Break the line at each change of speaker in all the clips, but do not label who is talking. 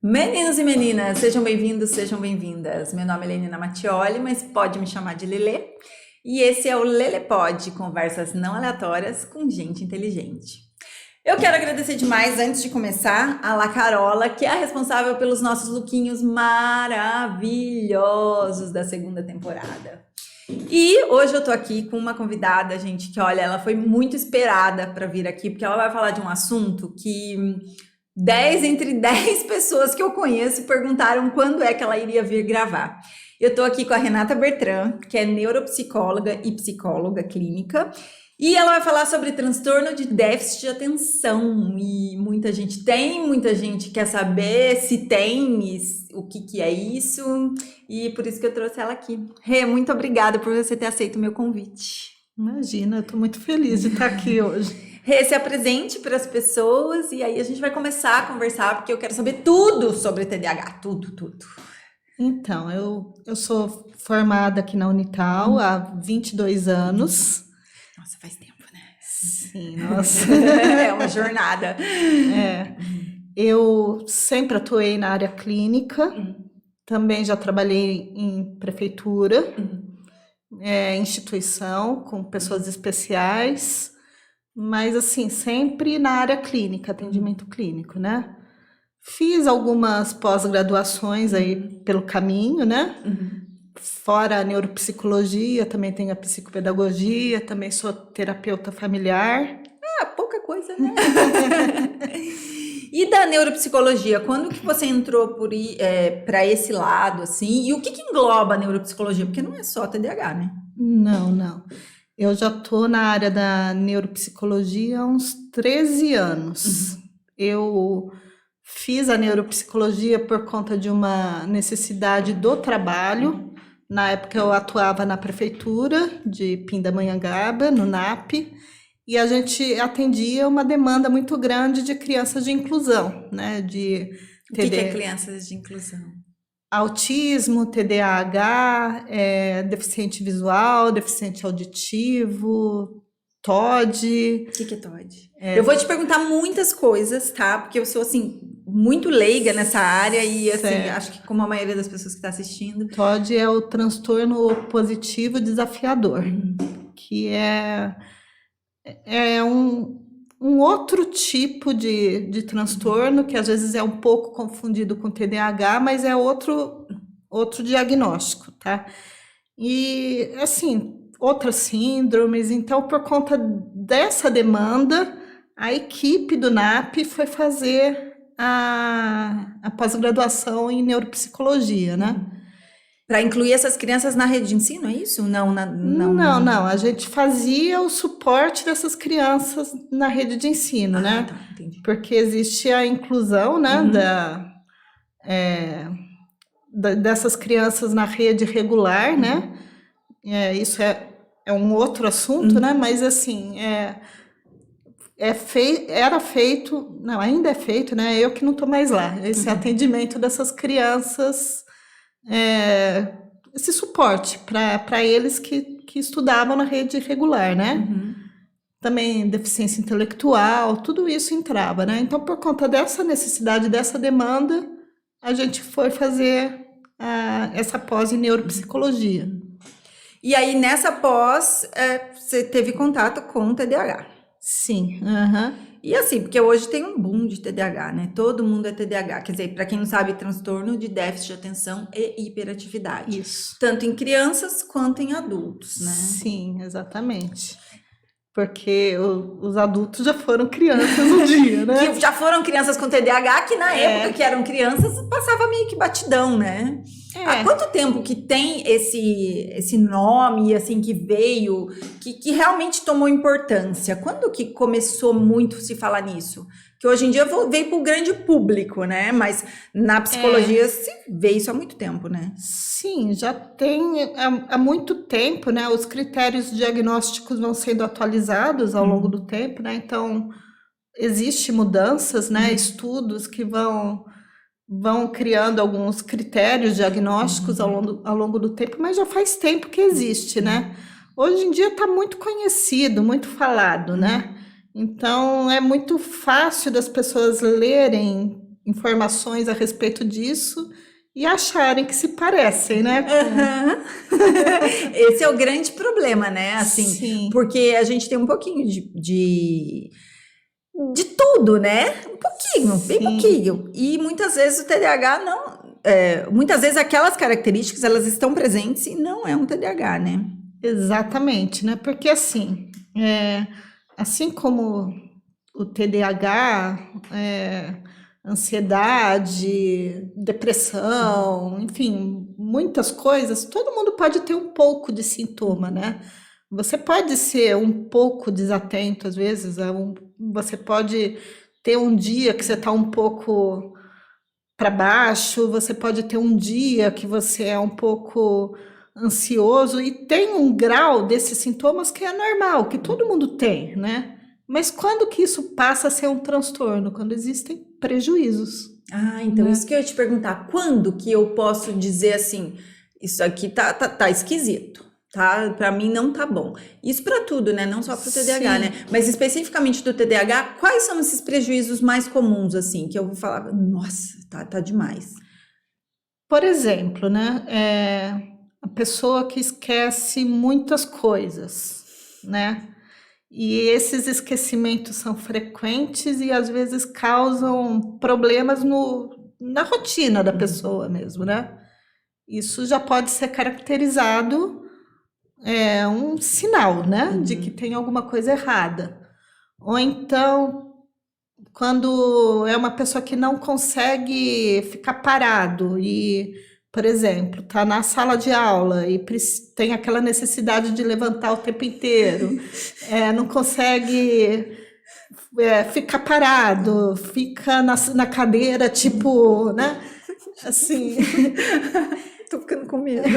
Meninos e meninas, sejam bem-vindos, sejam bem-vindas. Meu nome é Lenina Mattioli, mas pode me chamar de Lelê. E esse é o Lelepod, conversas não aleatórias com gente inteligente. Eu quero agradecer demais, antes de começar, a La Carola, que é a responsável pelos nossos lookinhos maravilhosos da segunda temporada. E hoje eu tô aqui com uma convidada, gente, que olha, ela foi muito esperada para vir aqui, porque ela vai falar de um assunto que 10 entre 10 pessoas que eu conheço perguntaram quando é que ela iria vir gravar. Eu tô aqui com a Renata Bertrand, que é neuropsicóloga e psicóloga clínica, e ela vai falar sobre transtorno de déficit de atenção. E muita gente tem, muita gente quer saber se tem, o que é isso, e por isso que eu trouxe ela aqui. Rê, muito obrigada por você ter aceito o meu convite.
Imagina, eu tô muito feliz de estar aqui hoje.
Rê, se apresente para as pessoas e aí a gente vai começar a conversar, porque eu quero saber tudo sobre TDAH, tudo.
Então, eu sou formada aqui na Unital há 22 anos.
Nossa, faz tempo, né?
Sim, nossa.
É uma jornada.
Eu sempre atuei na área clínica, também já trabalhei em prefeitura, instituição, com pessoas especiais, mas assim, sempre na área clínica, atendimento clínico, né? Fiz algumas pós-graduações aí pelo caminho, né? Fora a neuropsicologia, também tenho a psicopedagogia, também sou terapeuta familiar.
Ah, pouca coisa, né? E da neuropsicologia, quando que você entrou para esse lado, assim? E o que engloba a neuropsicologia? Porque não é só TDAH, né?
Não. Eu já estou na área da neuropsicologia há uns 13 anos. Eu fiz a neuropsicologia por conta de uma necessidade do trabalho. Na época eu atuava na prefeitura de Pindamonhangaba, no NAP, e a gente atendia uma demanda muito grande de crianças de inclusão, né?
O que é crianças de inclusão?
Autismo, TDAH, deficiente visual, deficiente auditivo, TOD.
O que é TOD? Eu vou te perguntar muitas coisas, tá? Porque eu sou, assim, muito leiga nessa área e, assim, acho que como a maioria das pessoas que está assistindo.
TOD é o transtorno opositivo desafiador, que é um outro tipo de transtorno que às vezes é um pouco confundido com TDAH, mas é outro diagnóstico, tá? E, assim, outras síndromes. Então, por conta dessa demanda, a equipe do NAP foi fazer a pós-graduação em neuropsicologia, né?
Para incluir essas crianças na rede de ensino, é isso? Não.
Não. A gente fazia o suporte dessas crianças na rede de ensino, né?
Tá, entendi.
Porque existe a inclusão, né, dessas crianças na rede regular, né? Isso é um outro assunto, né? Mas assim, ainda é feito, né? Eu que não estou mais lá. Esse atendimento dessas crianças, esse suporte para eles que estudavam na rede regular, né? Também deficiência intelectual, tudo isso entrava, né? Então, por conta dessa necessidade, dessa demanda, a gente foi fazer essa pós em neuropsicologia.
E aí, nessa pós, você teve contato com o TDAH?
Sim.
E assim, porque hoje tem um boom de TDAH, né? Todo mundo é TDAH. Quer dizer, para quem não sabe, transtorno de déficit de atenção e hiperatividade.
Isso.
Tanto em crianças quanto em adultos, né?
Sim, exatamente. Porque os adultos já foram crianças um dia, né?
Que já foram crianças com TDAH, que na época que eram crianças, passava meio que batidão, né? Há quanto tempo que tem esse nome, assim, que veio, que realmente tomou importância? Quando que começou muito se falar nisso? Que hoje em dia veio para o grande público, né? Mas na psicologia se vê isso há muito tempo, né?
Sim, já tem há muito tempo, né? Os critérios diagnósticos vão sendo atualizados ao longo do tempo, né? Então, existem mudanças, né? Estudos que vão criando alguns critérios diagnósticos ao longo do tempo, mas já faz tempo que existe, né? Hoje em dia está muito conhecido, muito falado, né? Então, é muito fácil das pessoas lerem informações a respeito disso e acharem que se parecem, né?
Aham. Esse é o grande problema, né? Assim,
Sim.
porque a gente tem um pouquinho de tudo, né? Um pouquinho, bem
Sim.
pouquinho. E muitas vezes o TDAH não. Muitas vezes aquelas características elas estão presentes e não é um TDAH, né?
Exatamente, né? Porque assim como o TDAH, ansiedade, depressão, enfim, muitas coisas, todo mundo pode ter um pouco de sintoma, né? Você pode ser um pouco desatento, às vezes, você pode ter um dia que você está um pouco para baixo, você pode ter um dia que você é um pouco ansioso e tem um grau desses sintomas que é normal, que todo mundo tem, né? Mas quando que isso passa a ser um transtorno? Quando existem prejuízos.
Ah, então
Né?
isso que eu ia te perguntar. Quando que eu posso dizer assim, isso aqui tá esquisito, tá? Pra mim não tá bom. Isso pra tudo, né? Não só pro TDAH,
Sim.
né? Mas especificamente do TDAH, quais são esses prejuízos mais comuns, assim, que eu vou falar, nossa, tá demais.
Por exemplo, né? A pessoa que esquece muitas coisas, né? E esses esquecimentos são frequentes e às vezes causam problemas na rotina da pessoa mesmo, né? Isso já pode ser caracterizado um sinal, né? De que tem alguma coisa errada. Ou então, quando é uma pessoa que não consegue ficar parado e, por exemplo, está na sala de aula e tem aquela necessidade de levantar o tempo inteiro, não consegue ficar parado, fica na cadeira, tipo, né? Assim.
Tô ficando com medo.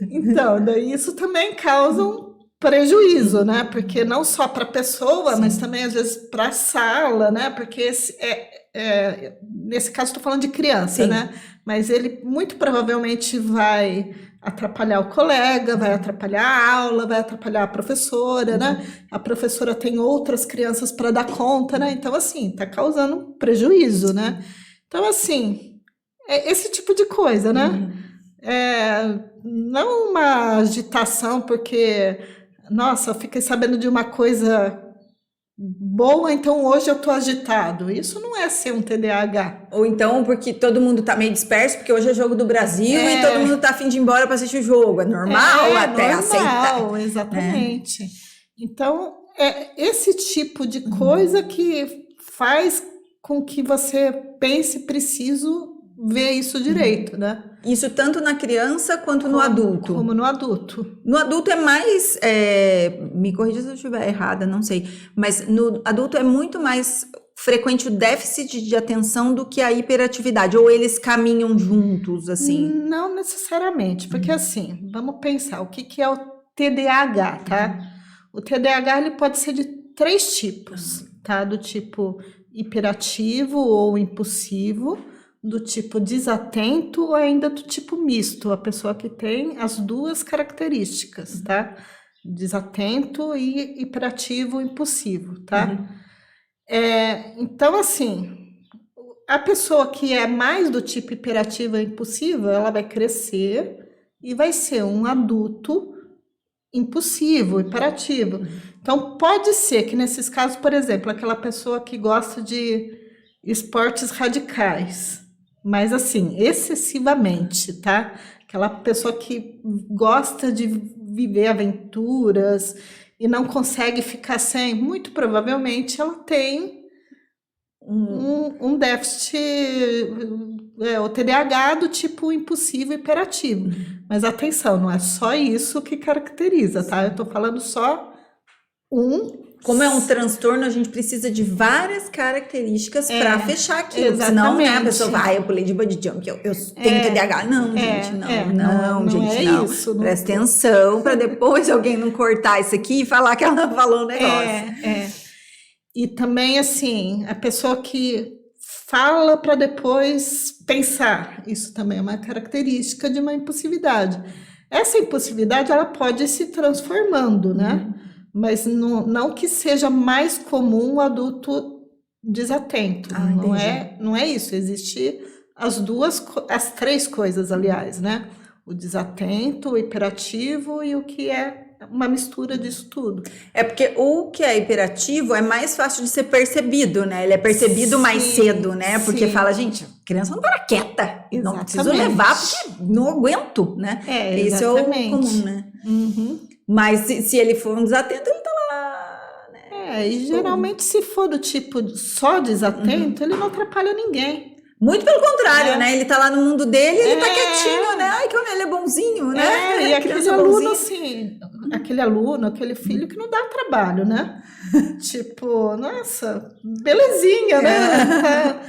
Então, daí isso também causa um prejuízo, né? Porque não só para a pessoa, mas também às vezes para a sala, né? Porque nesse caso estou falando de criança,
Sim.
né? Mas ele muito provavelmente vai atrapalhar o colega, vai atrapalhar a aula, vai atrapalhar a professora, né? A professora tem outras crianças para dar conta, né? Então, assim, está causando um prejuízo, né? Então, assim, é esse tipo de coisa, né? Não uma agitação, porque, nossa, eu fiquei sabendo de uma coisa boa, então hoje eu tô agitado. Isso não é ser um TDAH.
Ou então porque todo mundo tá meio disperso, porque hoje é jogo do Brasil e todo mundo tá a fim de ir embora para assistir o jogo. É normal até aceitar.
Normal, exatamente. Então, é esse tipo de coisa que faz com que você pense, preciso ver isso direito, né?
Isso tanto na criança quanto no adulto.
Como no adulto.
No adulto é mais, me corrija se eu estiver errada, não sei, mas no adulto é muito mais frequente o déficit de atenção do que a hiperatividade, ou eles caminham juntos, assim?
Não necessariamente, porque assim, vamos pensar, o que é o TDAH, tá? O TDAH ele pode ser de 3 tipos, tá? Do tipo hiperativo ou impulsivo, do tipo desatento ou ainda do tipo misto, a pessoa que tem as duas características, tá? Desatento e hiperativo impulsivo, tá? Então, assim, a pessoa que é mais do tipo hiperativa e impulsiva, ela vai crescer e vai ser um adulto impulsivo, hiperativo. Então, pode ser que nesses casos, por exemplo, aquela pessoa que gosta de esportes radicais, mas assim, excessivamente, tá? Aquela pessoa que gosta de viver aventuras e não consegue ficar sem, muito provavelmente ela tem um déficit, o TDAH do tipo impulsivo e hiperativo. Mas atenção, não é só isso que caracteriza, tá? Eu tô falando só
Como é um transtorno, a gente precisa de várias características para fechar aquilo. Senão, né, a pessoa vai, eu pulei de bungee jump, eu tenho TDAH. Não, gente, não, gente,
é
não.
isso, não.
Presta atenção para depois alguém não cortar isso aqui e falar que ela falou um negócio.
E também, assim, a pessoa que fala para depois pensar, isso também é uma característica de uma impulsividade. Essa impulsividade, ela pode ir se transformando, né? Mas não que seja mais comum o adulto desatento.
Ah,
Não
entendi.
não é isso. Existe as três coisas, aliás, né? O desatento, o hiperativo e o que é uma mistura disso tudo.
É porque o que é hiperativo é mais fácil de ser percebido, né? Ele é percebido mais cedo,
Sim,
né? Porque fala,
sim,
gente, a criança não para quieta, não preciso levar
exatamente.
porque não aguento, né?
É,
Esse é o comum,
exatamente.
né?
Uhum.
Mas se ele for um desatento, ele tá lá, né?
É, e
Tipo,
geralmente se for do tipo só desatento, ele não atrapalha ninguém,
muito pelo contrário, né?
né?
Ele tá lá no mundo dele, ele tá quietinho, né?
É,
Ai, que ele é bonzinho, né?
e aquele
Criança
aluno
bonzinha.
assim, aquele aluno, aquele filho que não dá trabalho, né? Tipo, nossa, belezinha, né?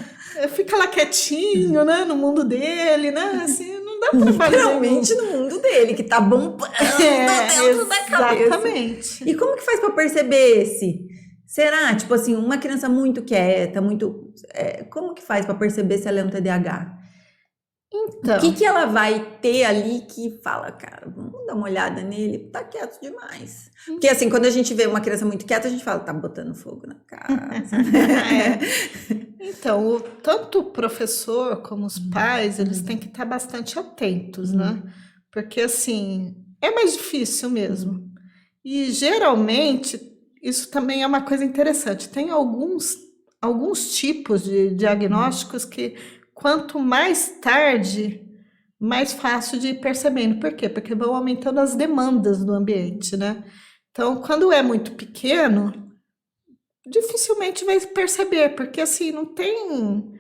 Fica lá quietinho, né? No mundo dele, né? Assim, não dá trabalho
Literalmente
nenhum.
no mundo dele, que tá bombando
É,
dentro da cabeça. E
exatamente.
como que faz para perceber esse? Será, tipo assim, uma criança muito quieta, muito. Como que faz para perceber se ela é um TDAH? O que
Então,
que ela vai ter ali que fala, cara, vamos dar uma olhada nele, tá quieto demais. Porque assim, quando a gente vê uma criança muito quieta, a gente fala, tá botando fogo na casa.
é. Então, tanto o professor como os pais, eles têm que estar bastante atentos, né? Porque, assim, é mais difícil mesmo. E, geralmente, isso também é uma coisa interessante. Tem alguns tipos de diagnósticos que, quanto mais tarde, mais fácil de ir percebendo. Por quê? Porque vão aumentando as demandas do ambiente, né? Então, quando é muito pequeno, dificilmente vai perceber, porque assim, não tem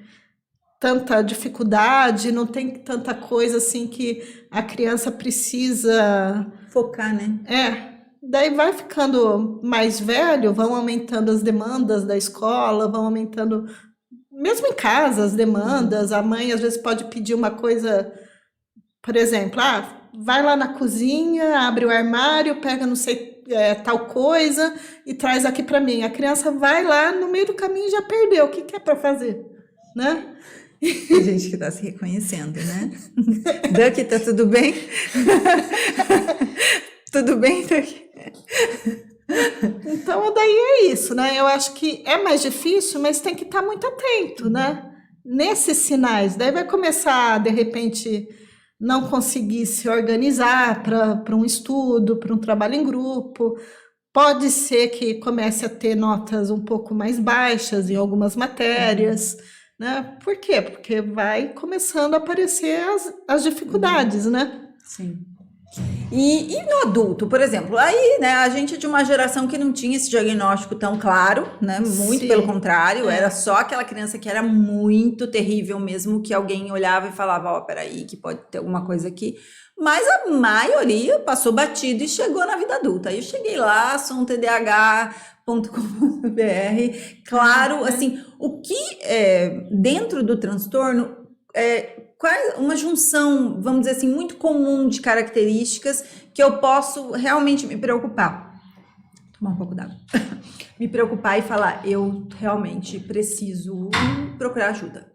tanta dificuldade, não tem tanta coisa assim que a criança precisa.
Focar, né?
Daí vai ficando mais velho, vão aumentando as demandas da escola, vão aumentando, mesmo em casa, as demandas. A mãe às vezes pode pedir uma coisa, por exemplo, vai lá na cozinha, abre o armário, pega não sei tal coisa e traz aqui para mim. A criança vai lá no meio do caminho e já perdeu. O que que é para fazer, né?
Tem gente que tá se reconhecendo, né? Duck, tá tudo bem? Tudo bem, Duck?
Então, daí é isso, né? Eu acho que é mais difícil, mas tem que estar muito atento, né? Nesses sinais. Daí vai começar, de repente, não conseguir se organizar para um estudo, para um trabalho em grupo. Pode ser que comece a ter notas um pouco mais baixas em algumas matérias, né? Por quê? Porque vai começando a aparecer as dificuldades, né?
Sim. E no adulto, por exemplo, aí, né, a gente é de uma geração que não tinha esse diagnóstico tão claro, né? Muito pelo
Sim,
contrário, era só aquela criança que era muito terrível mesmo, que alguém olhava e falava, ó, peraí, que pode ter alguma coisa aqui. Mas a maioria passou batido e chegou na vida adulta. Aí eu cheguei lá, sou um TDAH.com.br. Claro, assim, o que dentro do transtorno uma junção, vamos dizer assim, muito comum de características que eu posso realmente me preocupar. Tomar um pouco d'água. Me preocupar e falar, eu realmente preciso procurar ajuda.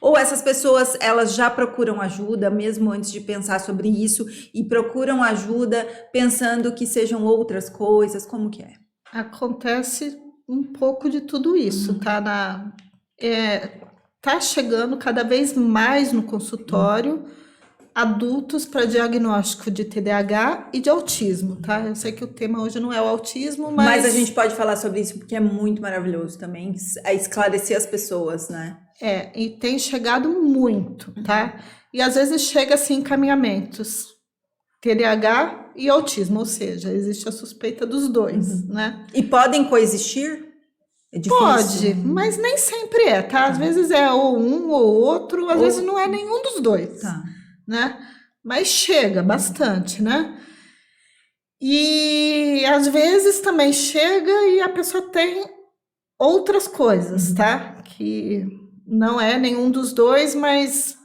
Ou essas pessoas, elas já procuram ajuda, mesmo antes de pensar sobre isso, e procuram ajuda pensando que sejam outras coisas, como que é?
acontece um pouco de tudo isso, tá? Tá chegando cada vez mais no consultório adultos para diagnóstico de TDAH e de autismo, tá? Eu sei que o tema hoje não é o autismo,
Mas a
mas
gente pode falar sobre isso porque é muito maravilhoso também, esclarecer as pessoas, né?
e tem chegado muito, tá? E às vezes chega assim encaminhamentos TDAH e autismo, ou seja, existe a suspeita dos dois, né?
E podem coexistir? É difícil.
Pode, mas nem sempre é, tá? Às vezes é ou um ou outro, às vezes não é nenhum dos dois,
Tá.
né? Mas chega bastante, né? E às vezes também chega e a pessoa tem outras coisas, tá? Que não é nenhum dos dois, mas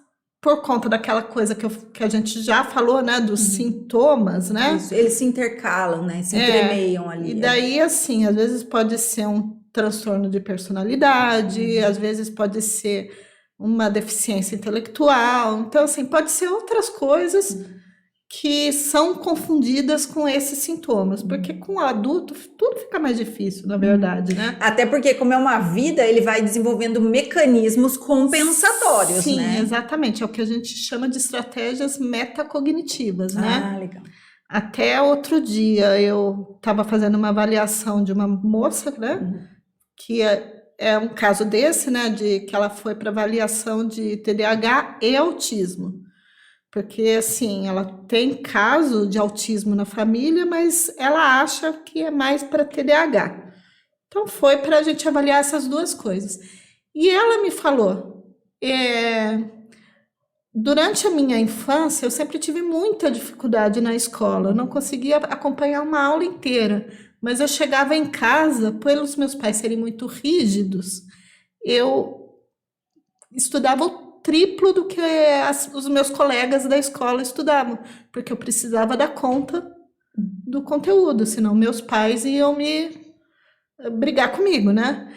por conta daquela coisa que a gente já falou, né? Dos sintomas, né?
Isso, eles se intercalam, né? Se entremeiam ali.
E daí, assim, às vezes pode ser um transtorno de personalidade, às vezes pode ser uma deficiência intelectual. Então, assim, pode ser outras coisas que são confundidas com esses sintomas, porque com o adulto tudo fica mais difícil, na verdade, né?
Até porque, como é uma vida, ele vai desenvolvendo mecanismos compensatórios,
Sim,
né?
exatamente. É o que a gente chama de estratégias metacognitivas, né?
Ah, legal.
Até outro dia eu estava fazendo uma avaliação de uma moça, né? Que é um caso desse, né? De que ela foi para avaliação de TDAH e autismo. Porque, assim, ela tem caso de autismo na família, mas ela acha que é mais para TDAH. Então, foi para a gente avaliar essas duas coisas. E ela me falou, durante a minha infância, eu sempre tive muita dificuldade na escola, eu não conseguia acompanhar uma aula inteira, mas eu chegava em casa, pelos meus pais serem muito rígidos, eu estudava o triplo do que os meus colegas da escola estudavam, porque eu precisava dar conta do conteúdo, senão meus pais iam me brigar comigo, né?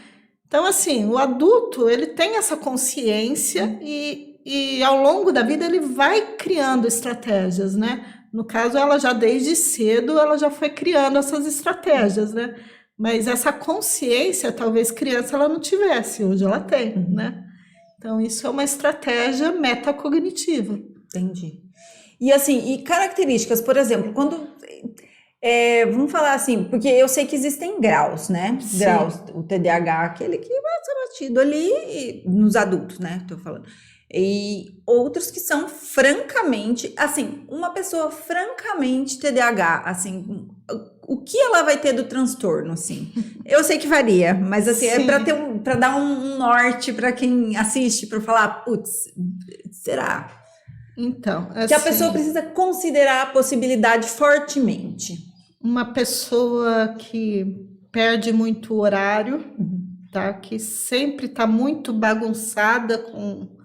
Então, assim, o adulto, ele tem essa consciência e ao longo da vida ele vai criando estratégias, né? No caso, ela já desde cedo, ela já foi criando essas estratégias, né? Mas essa consciência, talvez criança ela não tivesse, hoje ela tem, né? Então, isso é uma estratégia metacognitiva.
Entendi. E assim, e características, por exemplo, quando... vamos falar assim, porque eu sei que existem graus, né?
Sim.
Graus, o TDAH, aquele que vai ser batido ali nos adultos, né? Tô falando. E outros que são francamente, assim, uma pessoa francamente TDAH, assim, o que ela vai ter do transtorno, assim? Eu sei que varia, mas assim,
Sim.
é para dar um norte para quem assiste, para falar, putz, será?
Então,
Que a
assim,
pessoa precisa considerar a possibilidade fortemente.
uma pessoa que perde muito horário, tá? Que sempre está muito bagunçada com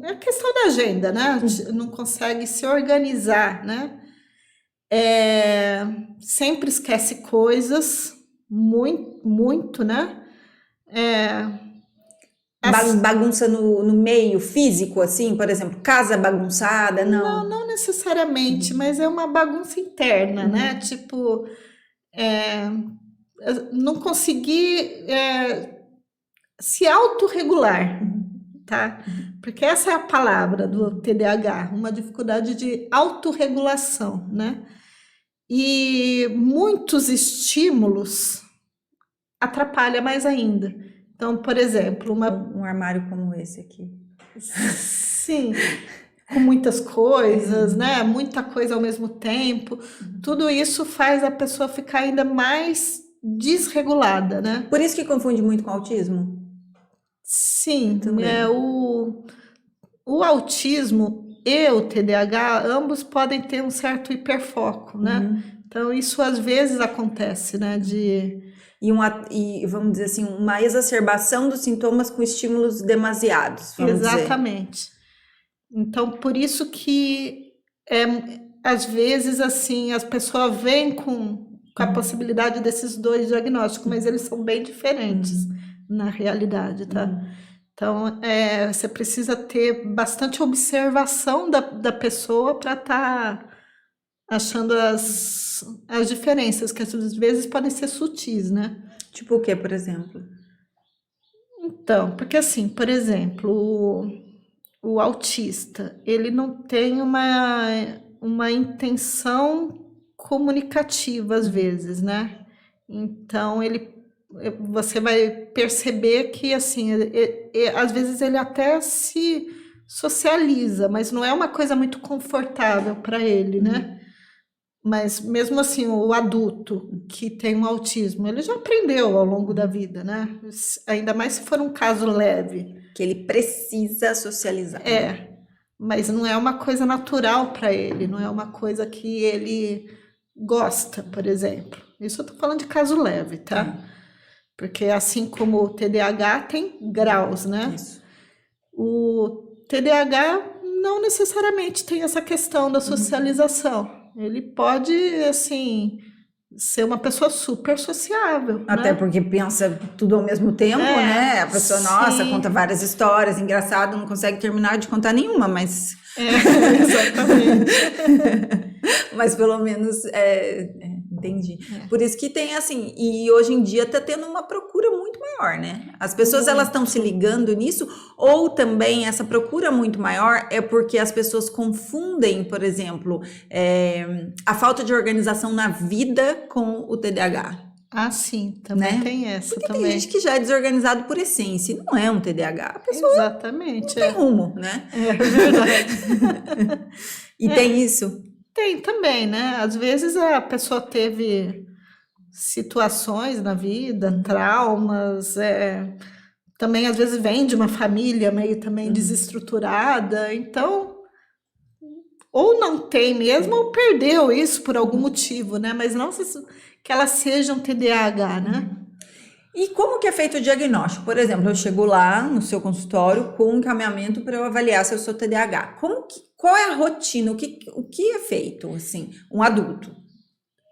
a questão da agenda, né? Não consegue se organizar, né? Sempre esquece coisas, muito, né?
Bagunça no meio físico, assim, por exemplo, casa bagunçada, não.
Não necessariamente, mas é uma bagunça interna, né? Tipo, não conseguir se autorregular, tá? Porque essa é a palavra do TDAH, uma dificuldade de autorregulação, né? E muitos estímulos atrapalham mais ainda. Então, por exemplo,
Um armário como esse aqui.
Sim, com muitas coisas, né? Muita coisa ao mesmo tempo. Tudo isso faz a pessoa ficar ainda mais desregulada, né?
Por isso que confunde muito com autismo?
Sim,
Também.
o autismo e o TDAH, ambos podem ter um certo hiperfoco, né? Então, isso às vezes acontece, né?
E vamos dizer assim, uma exacerbação dos sintomas com estímulos demasiados, vamos
Exatamente.
dizer.
Então, por isso que às vezes assim as pessoas vêm com a possibilidade desses dois diagnósticos, mas eles são bem diferentes na realidade, tá? Então, você precisa ter bastante observação da pessoa para estar achando as diferenças, que às vezes podem ser sutis, né?
Tipo o que, por exemplo?
Então, porque assim, por exemplo, o autista, ele não tem uma intenção comunicativa às vezes, né? Então, você vai perceber que, assim, às vezes ele até se socializa, mas não é uma coisa muito confortável para ele, né? Mas mesmo assim, o adulto que tem um autismo, ele já aprendeu ao longo da vida, né? Ainda mais se for um caso leve.
Que ele precisa socializar.
Mas não é uma coisa natural para ele, não é uma coisa que ele gosta, por exemplo. Isso eu tô falando de caso leve, tá? Porque assim como o TDAH tem graus, né?
Isso.
O TDAH não necessariamente tem essa questão da socialização. Ele pode, assim, ser uma pessoa super sociável,
Até
né?
porque pensa tudo ao mesmo tempo, né? A pessoa, nossa,
sim.
conta várias histórias, engraçado, não consegue terminar de contar nenhuma, mas
Exatamente.
mas pelo menos entendi.
É.
Por isso que tem assim, e hoje em dia tá tendo uma procura muito maior, né? As pessoas elas estão se ligando nisso, ou também essa procura muito maior é porque as pessoas confundem, por exemplo, a falta de organização na vida com o TDAH.
Ah, sim, também
Né?
tem essa
Porque
também.
tem gente que já é desorganizado por essência, e não é um TDAH, a pessoa
Exatamente.
não tem rumo, né?
É verdade.
E tem isso.
Tem também, né? Às vezes a pessoa teve situações na vida, traumas, também às vezes vem de uma família meio também desestruturada, então ou não tem mesmo ou perdeu isso por algum motivo, né? Mas não que ela seja um TDAH, né?
E como que é feito o diagnóstico? Por exemplo, eu chego lá no seu consultório com um encaminhamento para eu avaliar se eu sou TDAH. Qual é a rotina? O que é feito, assim, um adulto?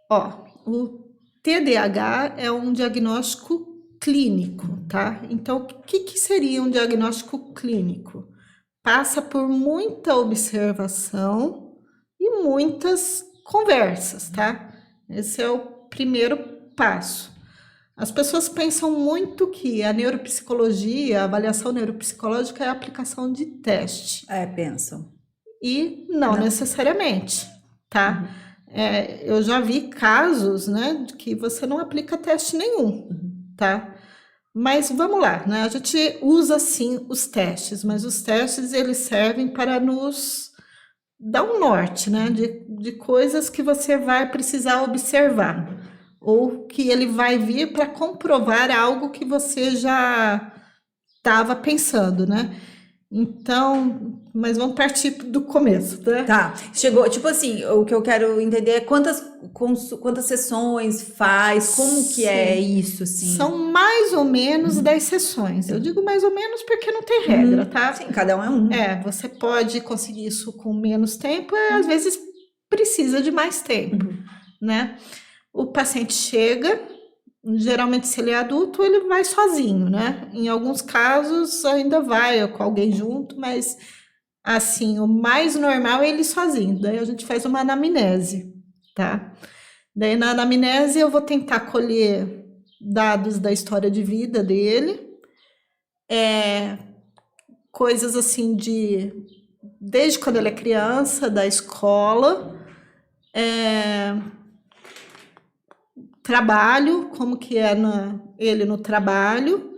Ó, o TDAH é um diagnóstico clínico, tá? Então, o que seria um diagnóstico clínico? Passa por muita observação e muitas conversas, tá? Esse é o primeiro passo. As pessoas pensam muito que a neuropsicologia, a avaliação neuropsicológica é a aplicação de teste.
Pensam.
E não necessariamente, tá? Eu já vi casos, né, de que você não aplica teste nenhum, tá? Mas vamos lá, né? A gente usa sim os testes, mas os testes eles servem para nos dar um norte, né? De coisas que você vai precisar observar, ou que ele vai vir para comprovar algo que você já estava pensando, né? Então, mas vamos partir do começo, tá?
Tá, chegou, tipo assim, o que eu quero entender é quantas sessões faz, como que é isso, assim?
São mais ou menos 10 sessões. Eu digo mais ou menos porque não tem regra, tá?
Sim, cada um é um.
Você pode conseguir isso com menos tempo, às vezes precisa de mais tempo, né? O paciente chega, geralmente se ele é adulto, ele vai sozinho, né? Em alguns casos ainda vai com alguém junto, mas assim, o mais normal é ele sozinho. Daí a gente faz uma anamnese, tá? Daí na anamnese eu vou tentar colher dados da história de vida dele, coisas assim desde quando ele é criança, da escola, trabalho, como que é ele no trabalho,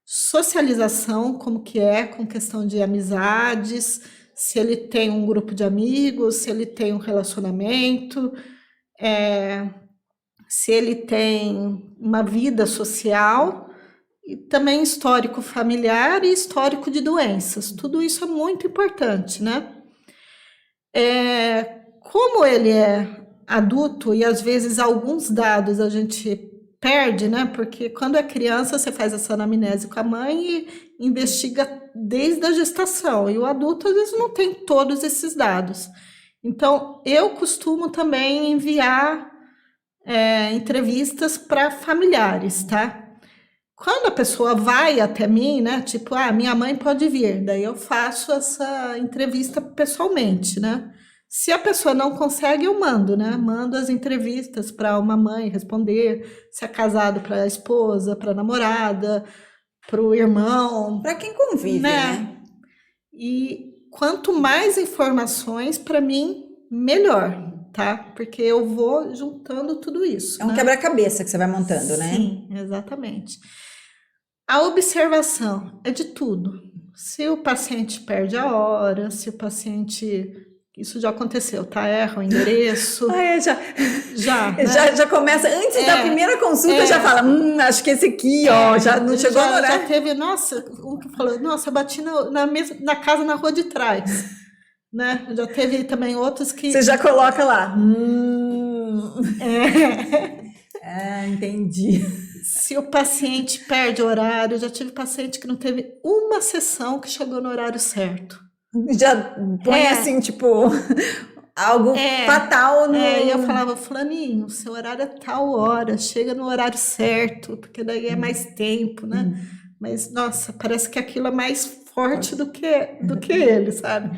socialização, como que é com questão de amizades, se ele tem um grupo de amigos, se ele tem um relacionamento, se ele tem uma vida social, e também histórico familiar e histórico de doenças. Tudo isso é muito importante, né? Como ele é adulto e às vezes alguns dados a gente perde, né? Porque quando é criança você faz essa anamnese com a mãe e investiga desde a gestação, e o adulto às vezes não tem todos esses dados. Então, eu costumo também enviar entrevistas para familiares, tá? Quando a pessoa vai até mim, né? Tipo, minha mãe pode vir, daí eu faço essa entrevista pessoalmente, né? Se a pessoa não consegue, eu mando, né? Mando as entrevistas para uma mãe responder, se é casado para a esposa, para a namorada, para o irmão.
Para quem convive, né?
E quanto mais informações, para mim, melhor, tá? Porque eu vou juntando tudo isso.
É um quebra-cabeça que você vai montando, né?
Sim, exatamente. A observação é de tudo. Se o paciente perde a hora, se o paciente... Isso já aconteceu, tá? Erra o endereço.
Já começa, antes da primeira consulta, já fala, acho que esse aqui, já não chegou no horário.
Já teve, nossa, um que falou, nossa, bati na casa na rua de trás, né? Já teve também outros que...
Você já coloca lá. Entendi.
Se o paciente perde o horário, já tive paciente que não teve uma sessão que chegou no horário certo.
Já põe assim, tipo, algo fatal no...
E eu falava, fulaninho, seu horário é tal hora, chega no horário certo, porque daí é mais tempo, né? Mas, nossa, parece que aquilo é mais forte do que ele, sabe?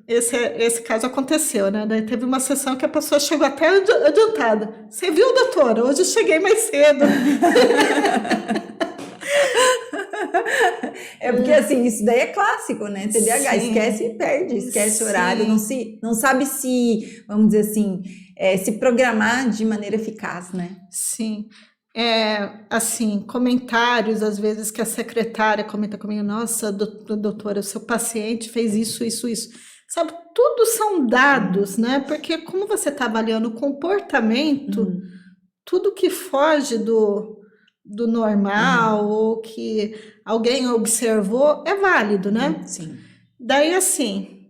Esse caso aconteceu, né? Daí teve uma sessão que a pessoa chegou até adiantada. Você viu, doutora? Hoje eu cheguei mais cedo.
É porque, assim, isso daí é clássico, né? TDAH,
Sim.
esquece e perde, esquece o horário,
Sim.
não sabe se, vamos dizer assim, se programar de maneira eficaz, né?
Sim. Assim, comentários, às vezes, que a secretária comenta comigo, nossa, doutora, o seu paciente fez isso, isso, isso. Sabe, tudo são dados, né? Porque como você está avaliando o comportamento, tudo que foge do normal ou que alguém observou é válido, né?
Sim.
Daí, assim,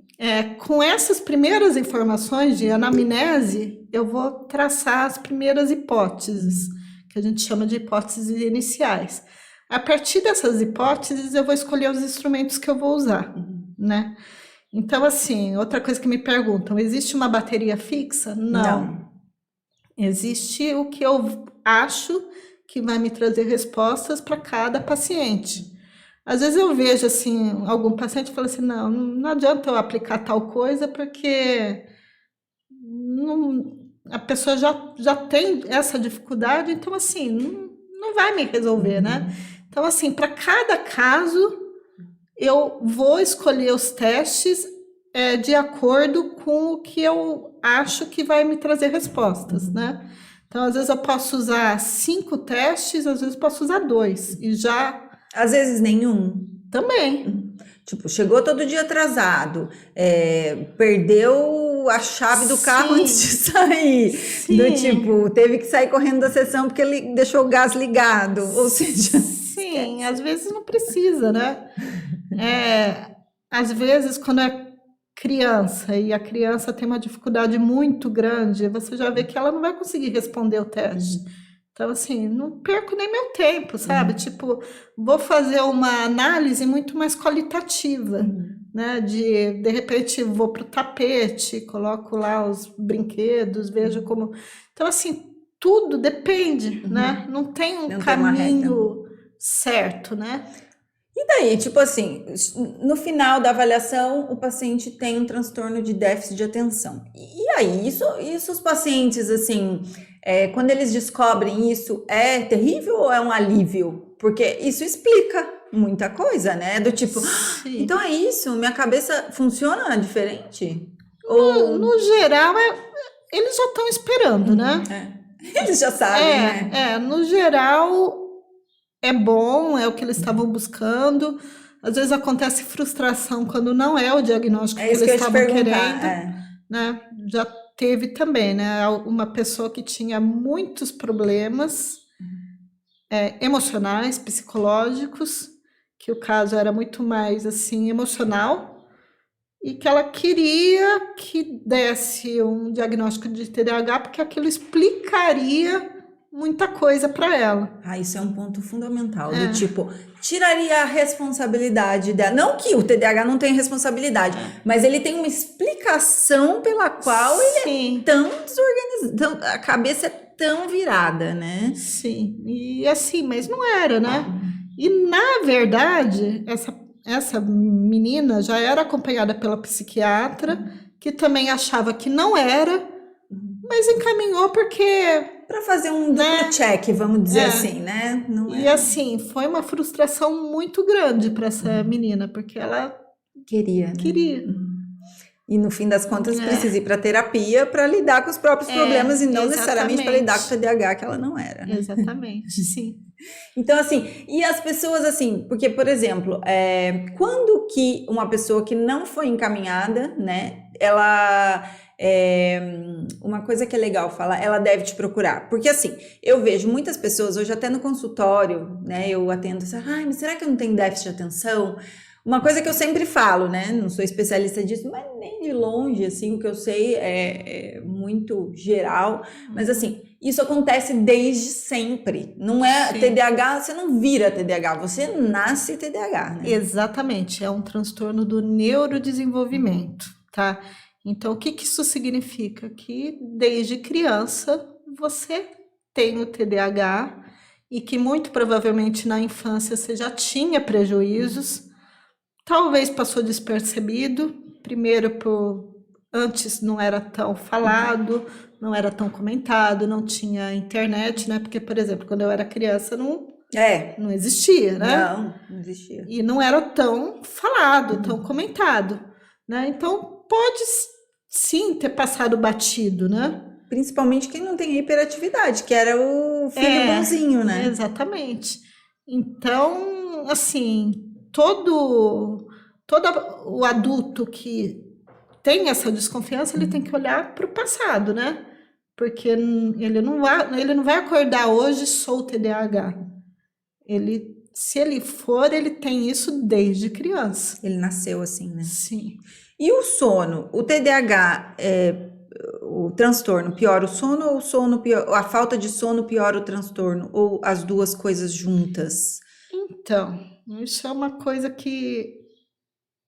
com essas primeiras informações de anamnese, eu vou traçar as primeiras hipóteses, que a gente chama de hipóteses iniciais. A partir dessas hipóteses, eu vou escolher os instrumentos que eu vou usar, né? Então, assim, outra coisa que me perguntam, existe uma bateria fixa? Não. Existe o que eu acho que vai me trazer respostas para cada paciente. Às vezes eu vejo, assim, algum paciente fala assim, não adianta eu aplicar tal coisa porque a pessoa já tem essa dificuldade, então, assim, não vai me resolver, né? Então, assim, para cada caso, eu vou escolher os testes de acordo com o que eu acho que vai me trazer respostas, né? Então, às vezes eu posso usar 5 testes, às vezes eu posso usar 2, e já...
Às vezes nenhum.
Também.
Tipo, chegou todo dia atrasado, perdeu a chave do carro antes de sair.
Sim.
Do tipo, teve que sair correndo da sessão porque ele deixou o gás ligado. Ou seja...
Sim, às vezes não precisa, né? Às vezes, quando é criança e a criança tem uma dificuldade muito grande, você já vê que ela não vai conseguir responder o teste. Então, assim, não perco nem meu tempo, sabe? Tipo, vou fazer uma análise muito mais qualitativa, né? De repente, vou para o tapete, coloco lá os brinquedos, vejo como... Então, assim, tudo depende, né? Não tem um caminho certo, né?
E daí, tipo assim, no final da avaliação, o paciente tem um transtorno de déficit de atenção. E aí, isso os pacientes, assim, quando eles descobrem isso, é terrível ou é um alívio? Porque isso explica muita coisa, né? Do tipo, então é isso, minha cabeça funciona diferente?
No geral, eles já estão esperando, né?
Eles já sabem, né?
No geral... É bom, é o que eles estavam buscando. Às vezes acontece frustração quando não é o diagnóstico que eles estavam querendo. Né? Já teve também, né? Uma pessoa que tinha muitos problemas emocionais, psicológicos, que o caso era muito mais assim emocional, e que ela queria que desse um diagnóstico de TDAH, porque aquilo explicaria muita coisa para ela.
Isso é um ponto fundamental, do tipo, tiraria a responsabilidade dela. Não que o TDAH não tenha responsabilidade, mas ele tem uma explicação pela qual ele é tão desorganizado, a cabeça é tão virada, né?
Sim, e assim, mas não era, né? E na verdade, essa menina já era acompanhada pela psiquiatra, que também achava que não era, mas encaminhou porque...
Para fazer um duplo check, vamos dizer assim, né?
E assim, foi uma frustração muito grande para essa menina, porque ela
queria. Né?
Queria.
E no fim das contas precisa ir para terapia para lidar com os próprios problemas e não necessariamente para lidar com o TDAH que ela não era. Né?
Exatamente, sim.
Então, assim, e as pessoas assim, porque, por exemplo, quando que uma pessoa que não foi encaminhada, né, ela... uma coisa que é legal falar, ela deve te procurar, porque assim, eu vejo muitas pessoas, hoje até no consultório, né, eu atendo assim, mas será que eu não tenho déficit de atenção? Uma coisa que eu sempre falo, né, não sou especialista disso, mas nem de longe, assim, o que eu sei é muito geral, mas assim, isso acontece desde sempre, não é TDAH, você não vira TDAH, você nasce TDAH, né?
Exatamente, é um transtorno do neurodesenvolvimento, tá? Então, o que que isso significa? Que desde criança você tem o TDAH e que muito provavelmente na infância você já tinha prejuízos, talvez passou despercebido, primeiro por antes não era tão falado, não era tão comentado, não tinha internet, né? Porque, por exemplo, quando eu era criança não existia, né?
Não existia.
E não era tão falado, tão comentado, né? Então pode sim ter passado batido, né?
Principalmente quem não tem hiperatividade, que era o filho bonzinho, né?
Exatamente. Então, assim, todo o adulto que tem essa desconfiança, ele tem que olhar para o passado, né? Porque ele não vai acordar hoje, sou TDAH. Se ele for, ele tem isso desde criança.
Ele nasceu assim, né?
Sim.
E o sono? O TDAH, o transtorno piora o sono ou o sono a falta de sono piora o transtorno? Ou as duas coisas juntas?
Então, isso é uma coisa que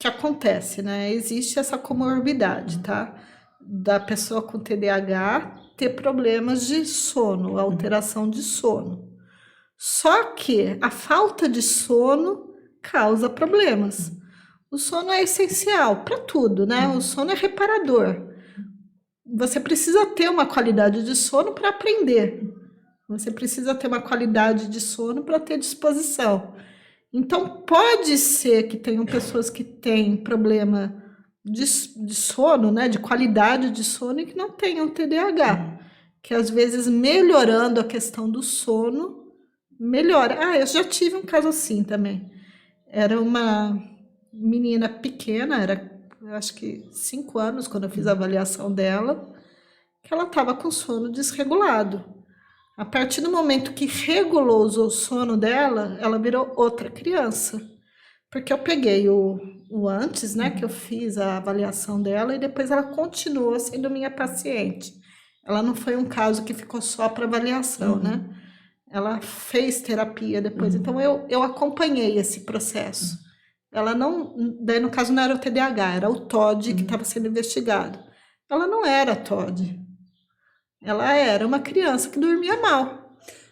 acontece, né? Existe essa comorbidade, tá? Da pessoa com TDAH ter problemas de sono, alteração de sono. Só que a falta de sono causa problemas. O sono é essencial para tudo, né? O sono é reparador. Você precisa ter uma qualidade de sono para aprender. Você precisa ter uma qualidade de sono para ter disposição. Então, pode ser que tenham pessoas que têm problema de sono, né? De qualidade de sono e que não tenham TDAH. Que às vezes melhorando a questão do sono, melhora. Eu já tive um caso assim também. Era uma menina pequena, eu acho que 5 anos, quando eu fiz a avaliação dela, que ela estava com sono desregulado. A partir do momento que regulou o sono dela, ela virou outra criança. Porque eu peguei o antes, né, que eu fiz a avaliação dela, e depois ela continuou sendo minha paciente. Ela não foi um caso que ficou só para avaliação, né? Ela fez terapia depois, então eu acompanhei esse processo. Ela não, daí no caso não era o TDAH, era o TOD que estava sendo investigado. Ela não era TOD. Ela era uma criança que dormia mal.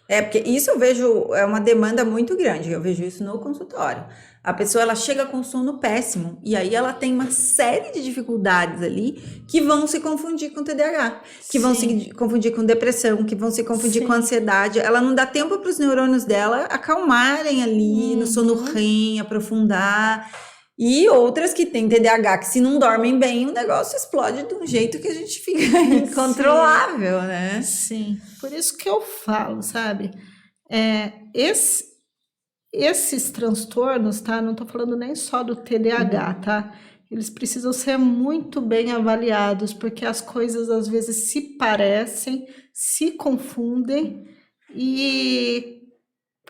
Porque isso eu vejo, é uma demanda muito grande, eu vejo isso no consultório. A pessoa, ela chega com sono péssimo, e aí ela tem uma série de dificuldades ali que vão se confundir com TDAH, que vão se confundir com depressão, que vão se confundir com ansiedade. Ela não dá tempo para os neurônios dela acalmarem ali no sono REM, aprofundar. E outras que têm TDAH, que se não dormem bem, o negócio explode de um jeito que a gente fica incontrolável, né?
Sim, por isso que eu falo, sabe? Esses transtornos, tá? Não tô falando nem só do TDAH, tá? Eles precisam ser muito bem avaliados, porque as coisas às vezes se parecem, se confundem e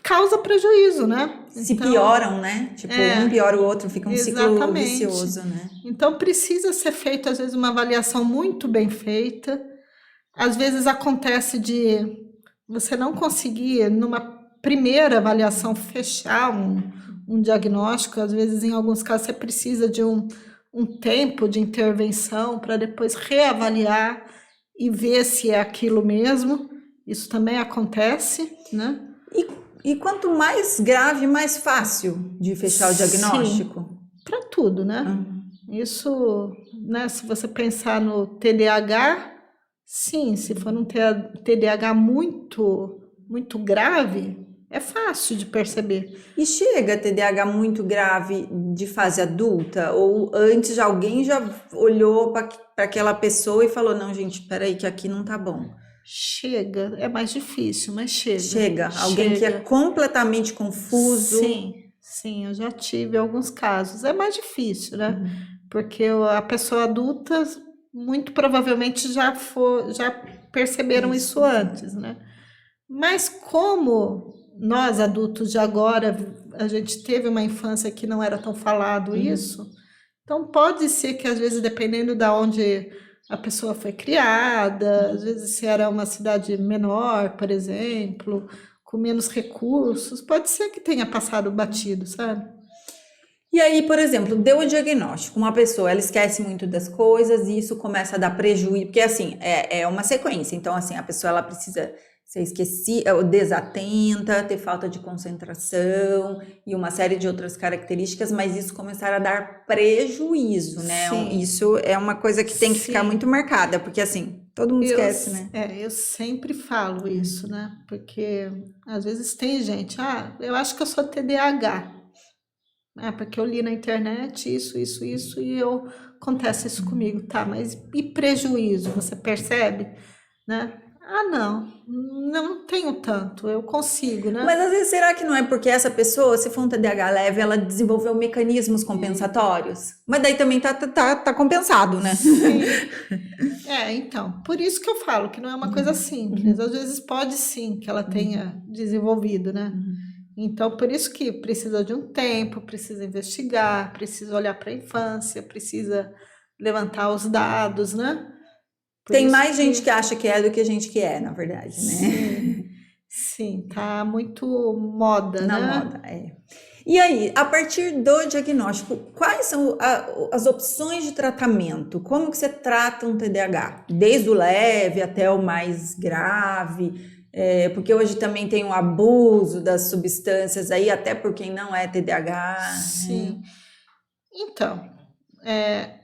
causa prejuízo, né?
Se pioram, né? Tipo, um piora o outro, fica um ciclo vicioso, né?
Então, precisa ser feito, às vezes, uma avaliação muito bem feita. Às vezes acontece de você não conseguir, numa primeira avaliação, fechar um diagnóstico. Às vezes, em alguns casos, você precisa de um tempo de intervenção para depois reavaliar e ver se é aquilo mesmo. Isso também acontece, né?
E quanto mais grave, mais fácil de fechar o diagnóstico?
Para tudo, né? Isso, né? Se você pensar no TDAH, sim, se for um TDAH muito, muito grave, é fácil de perceber.
E chega TDAH muito grave de fase adulta? Ou antes alguém já olhou para aquela pessoa e falou, não, gente, peraí, que aqui não tá bom?
Chega, é mais difícil, mas chega.
Chega, alguém que é completamente confuso.
Sim, eu já tive alguns casos. É mais difícil, né? Porque a pessoa adulta, muito provavelmente já perceberam isso antes, né? Mas como nós adultos de agora, a gente teve uma infância que não era tão falado isso, então pode ser que às vezes, dependendo de onde a pessoa foi criada, às vezes se era uma cidade menor, por exemplo, com menos recursos, pode ser que tenha passado batido, sabe?
E aí, por exemplo, deu o diagnóstico, uma pessoa, ela esquece muito das coisas e isso começa a dar prejuízo, porque assim, é uma sequência, então assim, a pessoa ela precisa ser esquecida, ou desatenta, ter falta de concentração e uma série de outras características, mas isso começar a dar prejuízo, né?
Sim,
Isso é uma coisa que tem que ficar
sim.
muito marcada, porque assim, todo mundo esquece, né?
Eu sempre falo isso, né? Porque às vezes tem gente, eu acho que eu sou TDAH. Porque eu li na internet isso, e acontece isso comigo, tá? Mas e prejuízo, você percebe, né? Não tenho tanto, eu consigo,
Mas
né?
às vezes, será que não é porque essa pessoa, se for um TDAH leve, ela desenvolveu mecanismos compensatórios? Mas daí também tá compensado, né?
Sim. Então, por isso que eu falo que não é uma coisa simples.
Uhum.
Às vezes pode sim que ela tenha desenvolvido, né?
Uhum.
Então, por isso que precisa de um tempo, precisa investigar, precisa olhar para a infância, precisa levantar os dados, né? Por
Tem
isso
mais gente que
que,
acha que é do que gente que é, na verdade,
sim,
né?
sim, tá muito moda,
Na
né?
moda, é. E aí, a partir do diagnóstico, quais são as opções de tratamento? Como que você trata um TDAH? Desde o leve até o mais grave? Porque hoje também tem o abuso das substâncias aí, até por quem não é TDAH, né?
Sim. Então,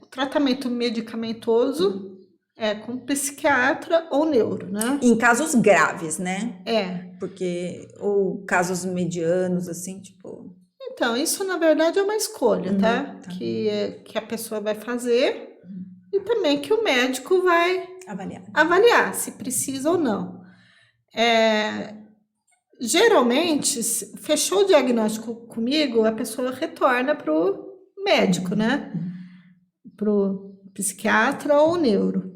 o tratamento medicamentoso é com psiquiatra ou neuro, né?
Em casos graves, né?
É.
Ou casos medianos, assim, tipo.
Então, isso na verdade é uma escolha, tá?
Tá.
Que a pessoa vai fazer e também que o médico vai
Avaliar.
avaliar se precisa ou não. Geralmente, fechou o diagnóstico comigo, a pessoa retorna para o médico, né? Para o psiquiatra ou neuro.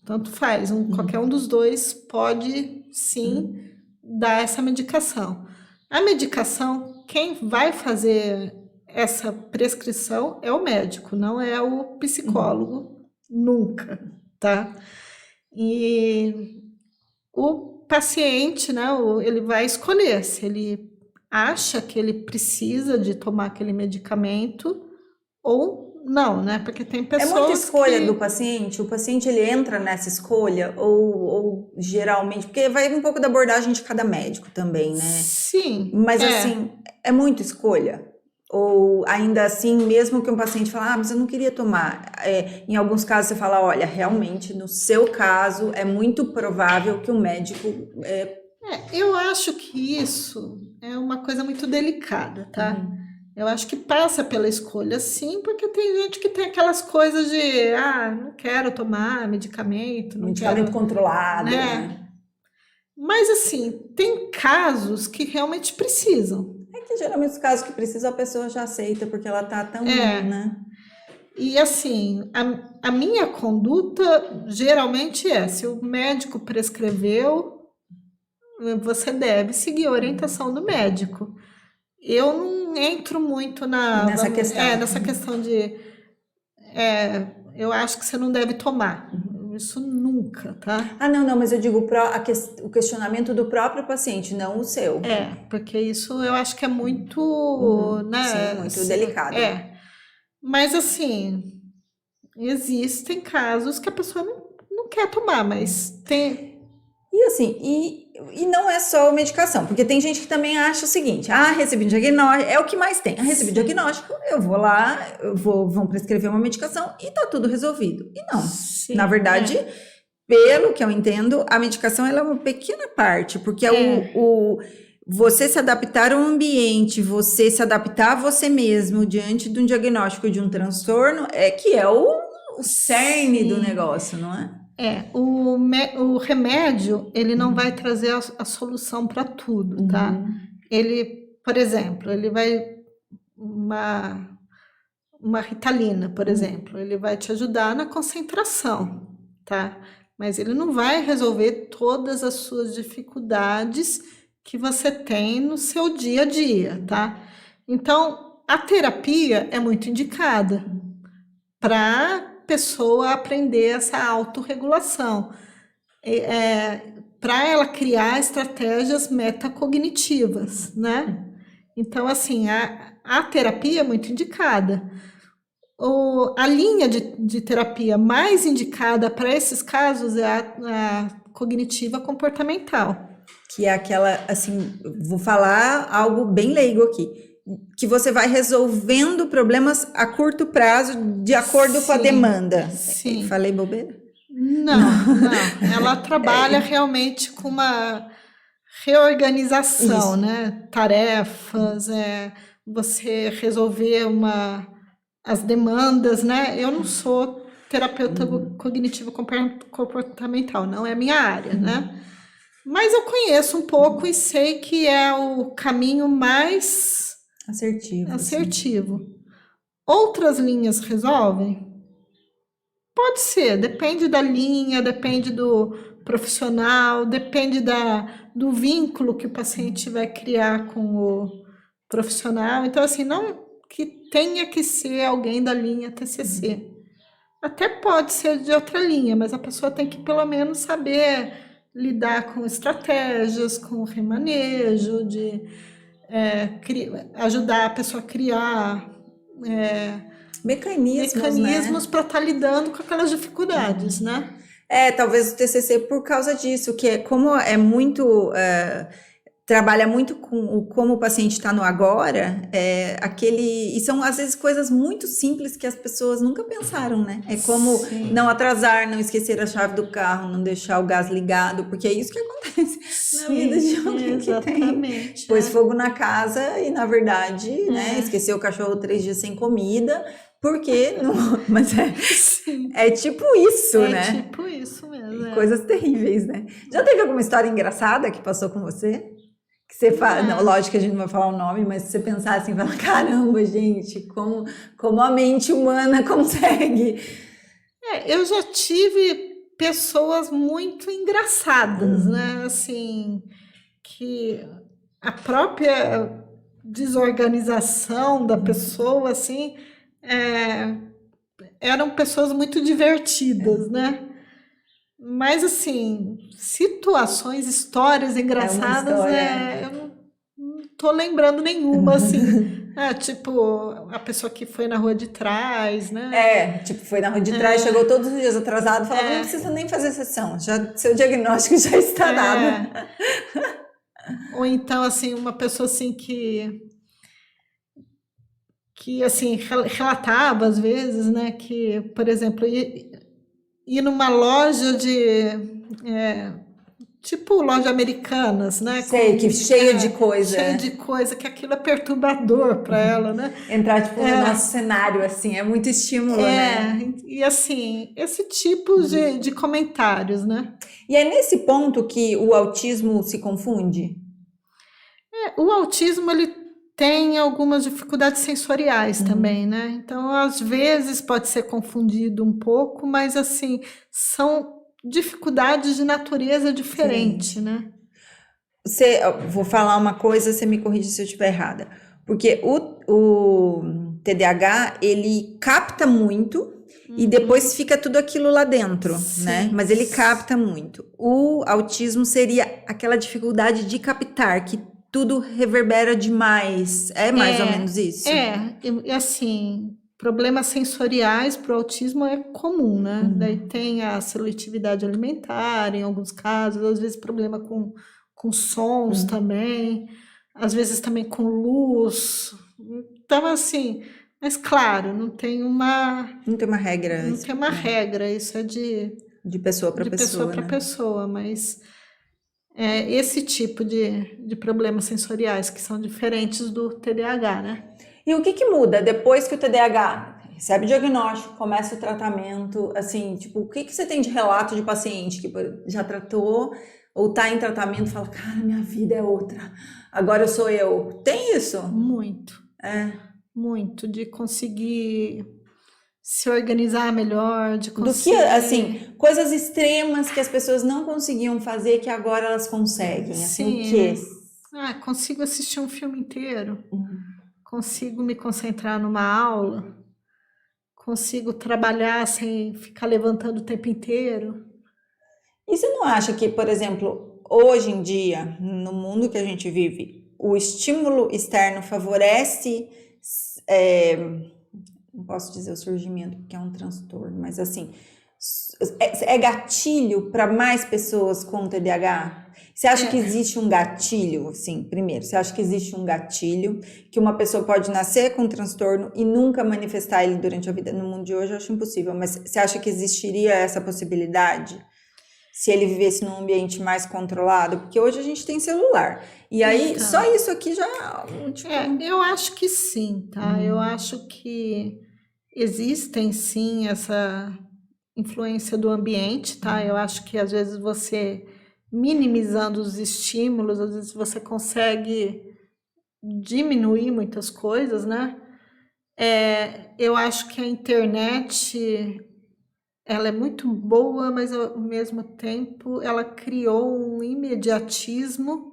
Tanto faz, qualquer um dos dois pode sim dar essa medicação. A medicação, quem vai fazer essa prescrição é o médico, não é o psicólogo, nunca, tá? E o paciente, né, ele vai escolher se ele acha que ele precisa de tomar aquele medicamento ou não, né? Porque tem
É muita
pessoas
escolha do
que
paciente? O paciente ele entra nessa escolha? Ou geralmente. Porque vai um pouco da abordagem de cada médico também, né?
sim,
Mas assim, é muita escolha? Ou ainda assim, mesmo que um paciente fale, mas eu não queria tomar. Em alguns casos você fala, olha, realmente, no seu caso, é muito provável que o médico.
eu acho que isso é uma coisa muito delicada, tá?
Uhum.
Eu acho que passa pela escolha, sim, porque tem gente que tem aquelas coisas de, não quero tomar medicamento, não
Medicamento
quero,
controlado,
né?
né?
Mas assim, tem casos que realmente precisam.
É que geralmente os casos que precisa a pessoa já aceita, porque ela tá tão,
É,
né?
e assim, a minha conduta geralmente é, se o médico prescreveu, você deve seguir a orientação do médico. Eu não entro muito
Nessa questão.
nessa questão de eu acho que você não deve tomar. Isso nunca, tá?
Ah, não, mas eu digo o questionamento do próprio paciente, não o seu.
Porque isso eu acho que é muito,
Sim,
né?
muito delicado.
Mas assim, existem casos que a pessoa não quer tomar, mas tem.
E assim, e não é só medicação, porque tem gente que também acha o seguinte: recebi um diagnóstico, é o que mais tem. Recebi diagnóstico, eu vou lá, vão prescrever uma medicação e tá tudo resolvido. E não.
Sim,
Na verdade, pelo que eu entendo, a medicação ela é uma pequena parte, porque você se adaptar ao ambiente, você se adaptar a você mesmo diante de um diagnóstico de um transtorno, que é o cerne do negócio, não é?
O remédio, ele não vai trazer a solução para tudo, tá? Ele, por exemplo, ele vai uma Ritalina, por exemplo, ele vai te ajudar na concentração, tá? Mas ele não vai resolver todas as suas dificuldades que você tem no seu dia a dia, tá? Então, a terapia é muito indicada para pessoa aprender essa autorregulação, para ela criar estratégias metacognitivas, né? Então, assim, a terapia é muito indicada. A linha de terapia mais indicada para esses casos é a cognitiva comportamental.
Que é aquela, assim, vou falar algo bem leigo aqui, que você vai resolvendo problemas a curto prazo de acordo com a
Sim,
demanda.
sim.
Falei bobeira?
Não. Ela trabalha realmente com uma reorganização,
Isso.
né? Tarefas, você resolver as demandas, né? Eu não sou terapeuta cognitivo comportamental, não é a minha área, né? Mas eu conheço um pouco e sei que é o caminho mais
Assertivo.
assertivo. Outras linhas resolvem? Pode ser, depende da linha, depende do profissional, depende do vínculo que o paciente vai criar com o profissional. Então, assim, não que tenha que ser alguém da linha TCC. Até pode ser de outra linha, mas a pessoa tem que pelo menos saber lidar com estratégias, com remanejo, de ajudar a pessoa a criar mecanismos
né?
para estar lidando com aquelas dificuldades, né?
Talvez o TCC por causa disso, que como é muito, trabalha muito com como o paciente está no agora, e são às vezes coisas muito simples que as pessoas nunca pensaram, né? É como
Sim.
não atrasar, não esquecer a chave do carro, não deixar o gás ligado, porque é isso que acontece na vida de alguém que tem. Pôs fogo na casa e, na verdade, né, esqueceu o cachorro 3 dias sem comida, porque não... Mas é tipo isso, né?
É tipo isso mesmo.
Coisas terríveis, né? Já teve alguma história engraçada que passou com você? Que você fala, não, lógico que a gente não vai falar o nome, mas se você pensar assim, fala, caramba, gente, como a mente humana consegue.
Eu já tive pessoas muito engraçadas, né? Assim, que a própria desorganização da pessoa, assim, eram pessoas muito divertidas, né? Mas, assim, situações, histórias engraçadas, eu não tô lembrando nenhuma, assim. Tipo, a pessoa que foi na rua de trás, né?
Tipo, foi na rua de trás, chegou todos os dias atrasado, falava, não precisa nem fazer sessão, seu diagnóstico já está dado.
Ou então, assim, uma pessoa, assim, que assim, relatava, às vezes, né? Que, por exemplo, ir numa loja tipo loja Americanas, né?
Sei, que cheia de coisa.
Cheia de coisa, que aquilo é perturbador para ela, né?
Entrar, tipo, no nosso cenário, assim, é muito estímulo, né?
E, assim, esse tipo de comentários, né?
E é nesse ponto que o autismo se confunde?
O autismo, ele tem algumas dificuldades sensoriais também, né? Então, às vezes pode ser confundido um pouco, mas, assim, são dificuldades de natureza diferente, né?
Vou falar uma coisa, você me corrige se eu estiver errada. Porque o TDAH, ele capta muito e depois fica tudo aquilo lá dentro, né? Mas ele capta muito. O autismo seria aquela dificuldade de captar, que tudo reverbera demais. É mais ou menos isso?
E assim, problemas sensoriais para o autismo é comum, né? Daí tem a seletividade alimentar, em alguns casos, às vezes problema com sons também, às vezes também com luz. Então, assim, mas claro, não tem uma
regra.
Não tem uma regra, isso é de
pessoa para pessoa.
para pessoa, mas esse tipo de problemas sensoriais que são diferentes do TDAH, né?
E o que muda depois que o TDAH recebe o diagnóstico, começa o tratamento, assim, tipo, o que você tem de relato de paciente que já tratou ou tá em tratamento e fala, cara, minha vida é outra, agora eu sou eu. Tem isso?
Muito. Muito, de conseguir se organizar melhor, de conseguir...
Do que, assim, coisas extremas que as pessoas não conseguiam fazer que agora elas conseguem, assim, o quê?
Consigo assistir um filme inteiro, consigo me concentrar numa aula, consigo trabalhar sem ficar levantando o tempo inteiro.
E você não acha que, por exemplo, hoje em dia, no mundo que a gente vive, o estímulo externo favorece, não posso dizer o surgimento, porque é um transtorno, mas assim, é gatilho para mais pessoas com TDAH? Você acha que existe um gatilho, assim, primeiro, você acha que existe um gatilho que uma pessoa pode nascer com um transtorno e nunca manifestar ele durante a vida? No mundo de hoje eu acho impossível, mas você acha que existiria essa possibilidade se ele vivesse num ambiente mais controlado? Porque hoje a gente tem celular, e aí
Então,
só isso aqui já, tipo...
eu acho que sim, tá? Eu acho que existem sim essa influência do ambiente, tá? Eu acho que às vezes você minimizando os estímulos, às vezes você consegue diminuir muitas coisas, né? Eu acho que a internet ela é muito boa, mas ao mesmo tempo ela criou um imediatismo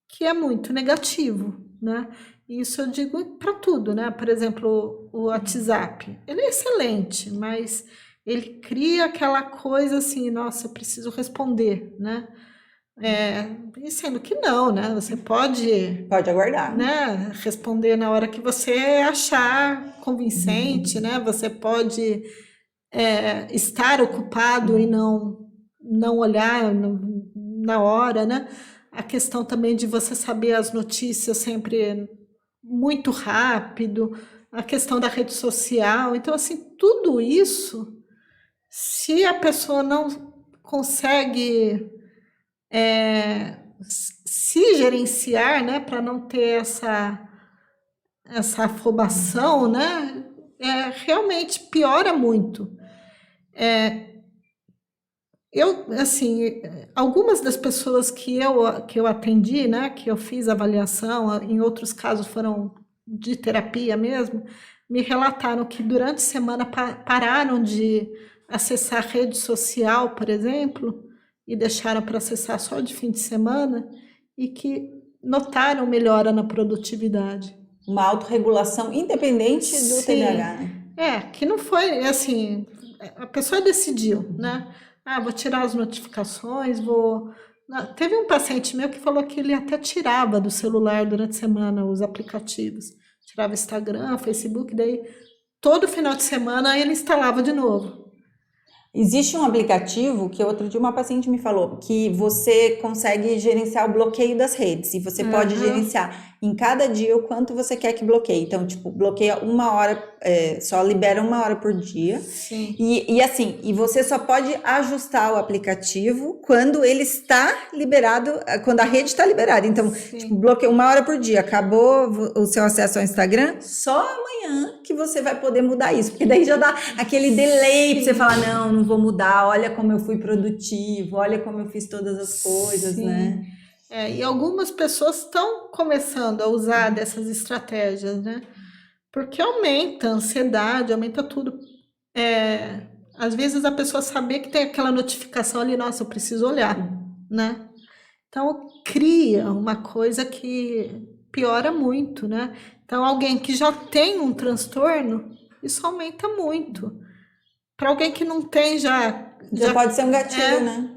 que é muito negativo, né? Isso eu digo para tudo, né? Por exemplo, o WhatsApp, ele é excelente, mas ele cria aquela coisa assim, nossa, eu preciso responder, né? E sendo que não, né? Você pode
aguardar,
né, responder na hora que você achar convincente, né? Você pode estar ocupado e não olhar na hora, né? A questão também de você saber as notícias sempre muito rápido, a questão da rede social. Então, assim, tudo isso, se a pessoa não consegue se gerenciar, né, para não ter essa afobação, né, realmente piora muito. Assim, algumas das pessoas que eu atendi, né, que eu fiz avaliação, em outros casos foram de terapia mesmo, me relataram que durante a semana pararam de acessar rede social, por exemplo, e deixaram para acessar só de fim de semana, e que notaram melhora na produtividade.
Uma autorregulação independente do
Sim,
TDAH, né?
que não foi assim, a pessoa decidiu, né? Vou tirar as notificações, vou. Teve um paciente meu que falou que ele até tirava do celular durante a semana os aplicativos. Tirava Instagram, Facebook, daí todo final de semana ele instalava de novo.
Existe um aplicativo que outro dia uma paciente me falou que você consegue gerenciar o bloqueio das redes e você pode gerenciar em cada dia o quanto você quer que bloqueie. Então, tipo, bloqueia 1 hora, só libera 1 hora por dia.
Sim.
E assim, e você só pode ajustar o aplicativo quando ele está liberado, quando a rede está liberada. Então, tipo, bloqueia 1 hora por dia. Acabou o seu acesso ao Instagram, só amanhã que você vai poder mudar isso. Porque daí já dá aquele delay pra você falar, não vou mudar, olha como eu fui produtivo, olha como eu fiz todas as coisas, né?
E algumas pessoas estão começando a usar dessas estratégias, né? Porque aumenta a ansiedade, aumenta tudo. Às vezes a pessoa saber que tem aquela notificação ali, nossa, eu preciso olhar, né? Então cria uma coisa que piora muito, né? Então alguém que já tem um transtorno, isso aumenta muito. Para alguém que não tem já
pode ser um gatilho, né?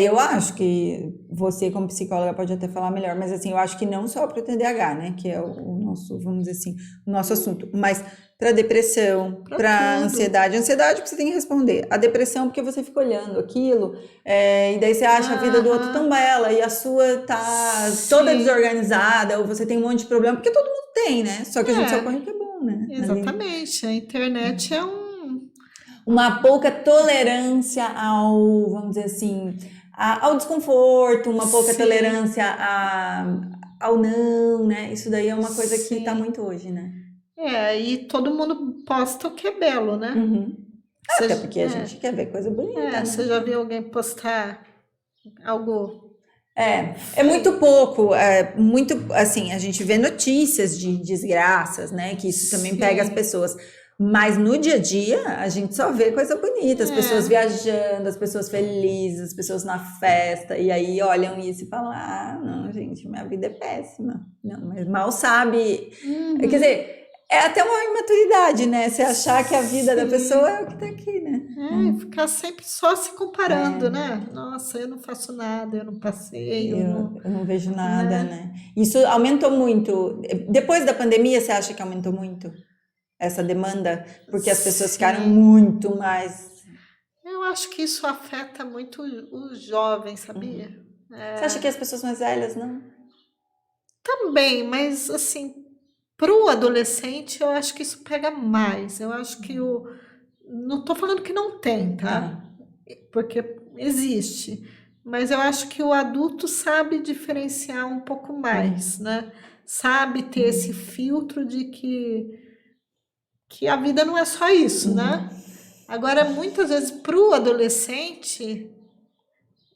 Eu acho que você como psicóloga pode até falar melhor, mas assim, eu acho que não só para o TDAH, né, que é o nosso, vamos dizer assim, o nosso assunto, mas para depressão, para ansiedade, porque você tem que responder, a depressão porque você fica olhando aquilo, e daí você acha a vida do outro tão bela e a sua tá toda desorganizada, ou você tem um monte de problema, porque todo mundo tem, né, só que a gente só põe o que é bom, né?
Exatamente, a internet é
uma pouca tolerância ao, vamos dizer assim, ao desconforto, uma pouca tolerância ao não, né? Isso daí é uma coisa que tá muito hoje, né?
E todo mundo posta o que é belo, né?
Até porque a gente quer ver coisa bonita, né?
Você já viu alguém postar algo...
É muito pouco, muito, assim, a gente vê notícias de desgraças, né? Que isso também pega as pessoas. Mas no dia a dia, a gente só vê coisa bonita, as pessoas viajando, as pessoas felizes, as pessoas na festa, e aí olham isso e falam, não, gente, minha vida é péssima. Não, mas mal sabe. Quer dizer, é até uma imaturidade, né? Você achar que a vida da pessoa é o que tá aqui, né?
E ficar sempre só se comparando, né? Nossa, eu não faço nada, eu não passei,
Eu não vejo nada, né? Isso aumentou muito. Depois da pandemia, você acha que aumentou muito essa demanda? Porque as pessoas ficaram
Sim.
muito mais.
Eu acho que isso afeta muito os jovens, sabia?
Você acha que as pessoas mais velhas não?
Também, mas assim, pro adolescente, eu acho que isso pega mais. Eu acho que não tô falando que não tem, tá? Porque existe. Mas eu acho que o adulto sabe diferenciar um pouco mais, né? Sabe ter esse filtro de que a vida não é só isso, né? Agora, muitas vezes, pro adolescente,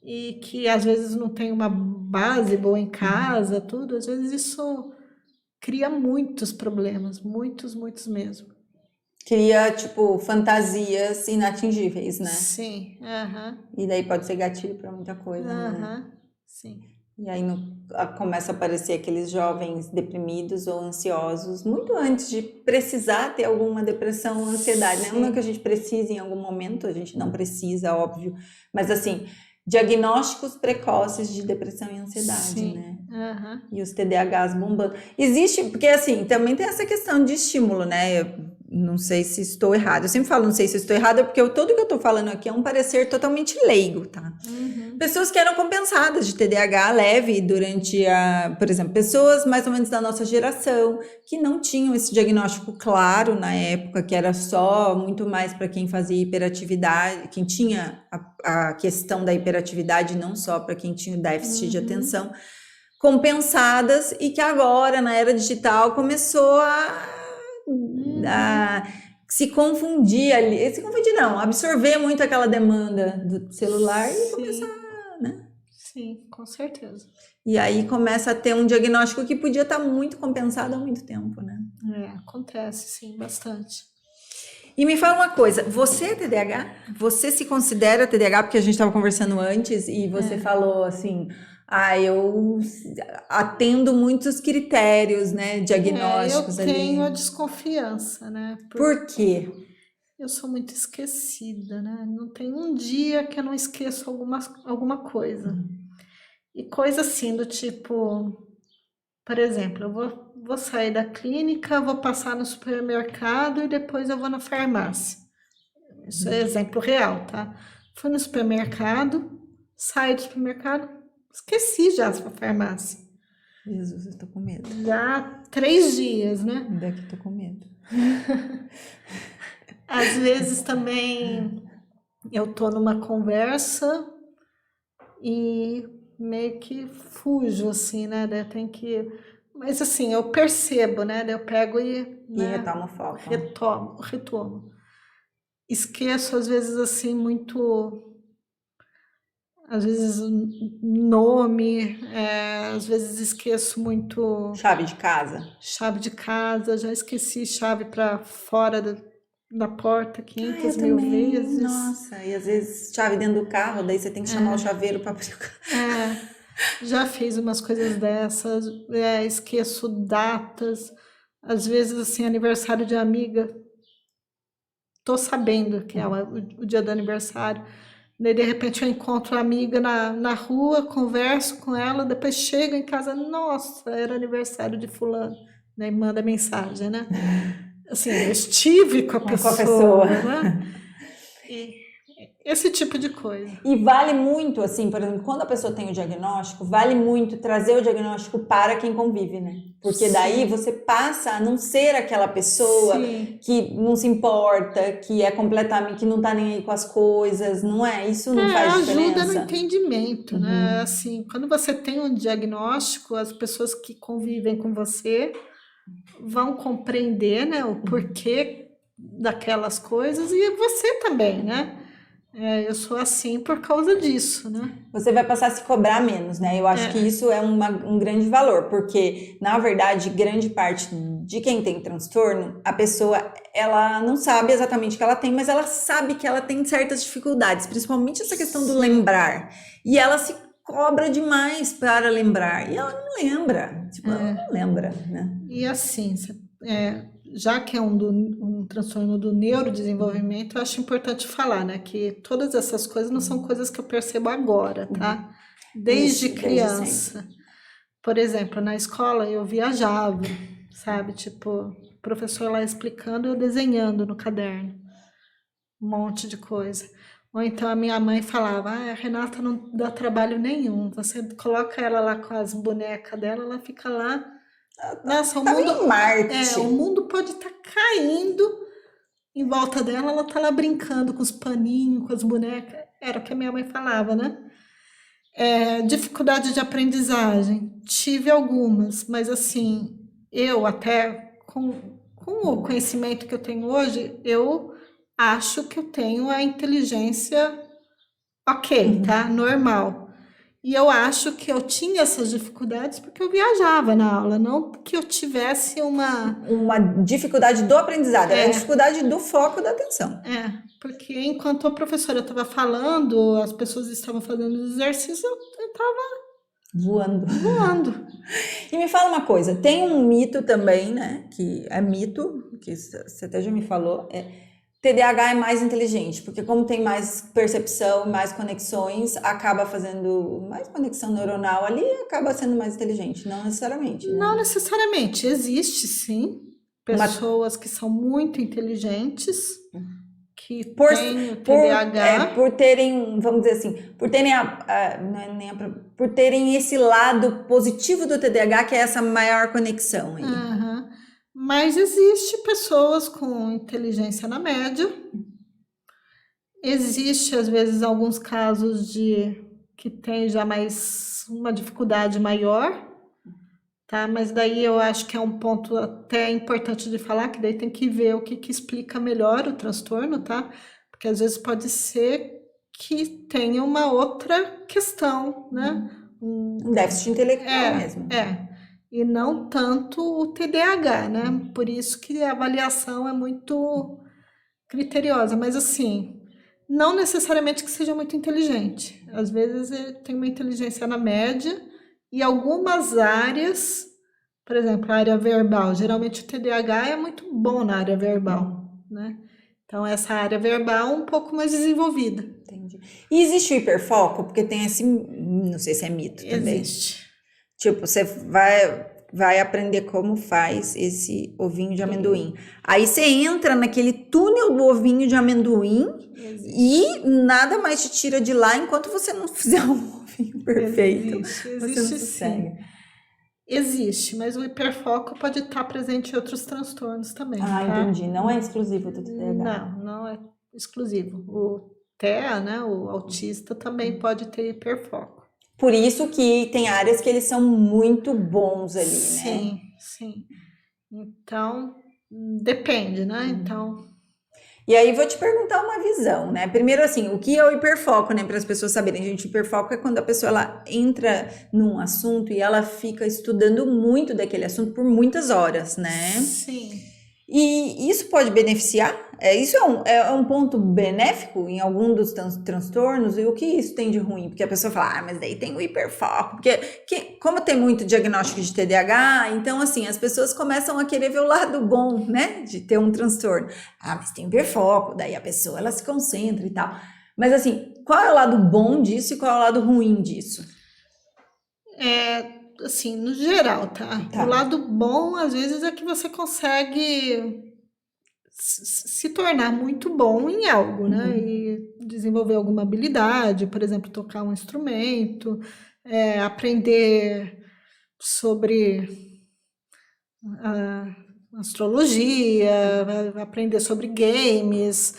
e que às vezes não tem uma base boa em casa, tudo, às vezes isso cria muitos problemas, muitos, muitos mesmo.
Cria, tipo, fantasias inatingíveis, né?
Sim,
E daí pode ser gatilho para muita coisa, né?
sim.
E aí começa a aparecer aqueles jovens deprimidos ou ansiosos, muito antes de precisar ter alguma depressão ou ansiedade, né? Não que a gente precise em algum momento, a gente não precisa, óbvio, mas assim, diagnósticos precoces de depressão e ansiedade, né? E os TDAHs bombando. Existe, porque assim, também tem essa questão de estímulo, né? Eu não sei se estou errada. Eu sempre falo, não sei se estou errada, porque tudo que eu estou falando aqui é um parecer totalmente leigo, tá? Pessoas que eram compensadas de TDAH leve durante por exemplo, pessoas mais ou menos da nossa geração, que não tinham esse diagnóstico claro na época, que era só muito mais para quem fazia hiperatividade, quem tinha a questão da hiperatividade, não só para quem tinha o déficit de atenção, compensadas, e que agora, na era digital, começou a se confundir ali, se confundir não, absorver muito aquela demanda do celular e começar, né?
Sim, com certeza.
E aí começa a ter um diagnóstico que podia estar muito compensado há muito tempo, né?
Acontece, sim, bastante.
E me fala uma coisa, você é TDAH? Você se considera TDAH? Porque a gente estava conversando antes e você falou assim, eu atendo muitos critérios, né, diagnósticos
eu
ali.
tenho a desconfiança, né?
Por quê?
Eu sou muito esquecida, né? Não tem um dia que eu não esqueço alguma coisa. E coisa assim do tipo, por exemplo, eu vou sair da clínica, vou passar no supermercado e depois eu vou na farmácia. Isso é exemplo real, tá? Fui no supermercado, saí do supermercado, esqueci já a farmácia.
Jesus, eu tô com medo.
Já há 3 dias, né?
Daqui tô com medo.
Às vezes também eu tô numa conversa e meio que fujo, assim, né? Daí eu tenho que... Mas assim, eu percebo, né? Daí eu pego e
retomo o foco.
Retomo. Esqueço, às vezes, assim, muito... Às vezes nome, às vezes esqueço muito...
Chave de casa?
Chave de casa, já esqueci chave para fora da porta 500
eu
mil
também.
vezes.
Nossa, e às vezes chave dentro do carro, daí você tem que chamar o chaveiro para abrir o carro.
Já fiz umas coisas dessas, esqueço datas, às vezes assim, aniversário de amiga, tô sabendo que é o dia do aniversário, daí de repente eu encontro a amiga na rua, converso com ela, depois chego em casa, nossa, era aniversário de fulano, daí manda mensagem, né? Assim, eu estive com a pessoa, né? E esse tipo de coisa.
E vale muito, assim, por exemplo, quando a pessoa tem o diagnóstico, vale muito trazer o diagnóstico para quem convive, né? Porque daí você passa a não ser aquela pessoa que não se importa, que é completamente, que não tá nem aí com as coisas, não é? Isso não faz diferença.
Ajuda no entendimento, né? Assim, quando você tem um diagnóstico, as pessoas que convivem com você vão compreender, né, o porquê daquelas coisas e você também, né? Eu sou assim por causa disso, né?
Você vai passar a se cobrar menos, né? Eu acho que isso é um grande valor, porque, na verdade, grande parte de quem tem transtorno, a pessoa, ela não sabe exatamente o que ela tem, mas ela sabe que ela tem certas dificuldades, principalmente essa questão do lembrar. E ela se cobra demais para lembrar. E ela não lembra. Tipo, ela não lembra, né?
E assim, você já que é um transtorno do neurodesenvolvimento, eu acho importante falar, né, que todas essas coisas não são coisas que eu percebo agora, tá? Desde
Isso, desde
criança. Por exemplo, na escola eu viajava, sabe? Tipo, o professor lá explicando, eu desenhando no caderno. Um monte de coisa. Ou então a minha mãe falava, a Renata não dá trabalho nenhum. Você coloca ela lá com as bonecas dela, ela fica lá. Nossa, o
Tava
mundo,
em Marte.
o mundo pode estar caindo em volta dela, ela tá lá brincando com os paninhos, com as bonecas. Era o que a minha mãe falava, né? Dificuldade de aprendizagem. Tive algumas, mas assim, eu até com o conhecimento que eu tenho hoje, eu acho que eu tenho a inteligência ok, tá? Normal. E eu acho que eu tinha essas dificuldades porque eu viajava na aula, não porque eu tivesse uma
dificuldade do aprendizado, era a dificuldade do foco da atenção.
Porque enquanto a professora estava falando, as pessoas estavam fazendo os exercícios, eu estava voando.
E me fala uma coisa, tem um mito também, né, que é mito, que você até já me falou, TDAH é mais inteligente, porque como tem mais percepção, mais conexões, acaba fazendo mais conexão neuronal ali e acaba sendo mais inteligente, não necessariamente. Né?
Não necessariamente, existe sim pessoas que são muito inteligentes, que têm o TDAH.
Por terem, vamos dizer assim, por terem esse lado positivo do TDAH, que é essa maior conexão aí.
Mas existe pessoas com inteligência na média. Existe, às vezes, alguns casos que tem já mais uma dificuldade maior, tá? Mas daí eu acho que é um ponto até importante de falar, que daí tem que ver o que explica melhor o transtorno, tá? Porque às vezes pode ser que tenha uma outra questão, né?
Um déficit intelectual mesmo.
E não tanto o TDAH, né? Por isso que a avaliação é muito criteriosa, mas assim, não necessariamente que seja muito inteligente. Às vezes ele tem uma inteligência na média e algumas áreas, por exemplo, a área verbal, geralmente o TDAH é muito bom na área verbal, né? Então essa área verbal é um pouco mais desenvolvida.
Entendi. E existe o hiperfoco? Porque tem esse, não sei se é mito também.
Existe.
Tipo, você vai aprender como faz esse ovinho de amendoim. Aí você entra naquele túnel do ovinho de amendoim e nada mais te tira de lá enquanto você não fizer um ovinho perfeito.
Existe sim. Existe, mas o hiperfoco pode estar presente em outros transtornos também.
Tá? Entendi. Não é exclusivo do TDAH.
Não é exclusivo. O TEA, né, o autista, também pode ter hiperfoco.
Por isso que tem áreas que eles são muito bons ali,
né? Sim. Então, depende, né? Então...
E aí vou te perguntar uma visão, né? Primeiro assim, o que é o hiperfoco, né? Para as pessoas saberem, gente, hiperfoco é quando a pessoa ela entra num assunto e ela fica estudando muito daquele assunto por muitas horas, né?
Sim.
E isso pode beneficiar? Isso é um ponto benéfico em algum dos transtornos? E o que isso tem de ruim? Porque a pessoa fala, mas daí tem o hiperfoco. Porque como tem muito diagnóstico de TDAH, então assim, as pessoas começam a querer ver o lado bom, né? De ter um transtorno. Mas tem hiperfoco, daí a pessoa ela se concentra e tal. Mas assim, qual é o lado bom disso e qual é o lado ruim disso?
Assim, no geral, tá? O lado bom, às vezes, é que você consegue se tornar muito bom em algo, né? E desenvolver alguma habilidade, por exemplo, tocar um instrumento, aprender sobre astrologia, aprender sobre games.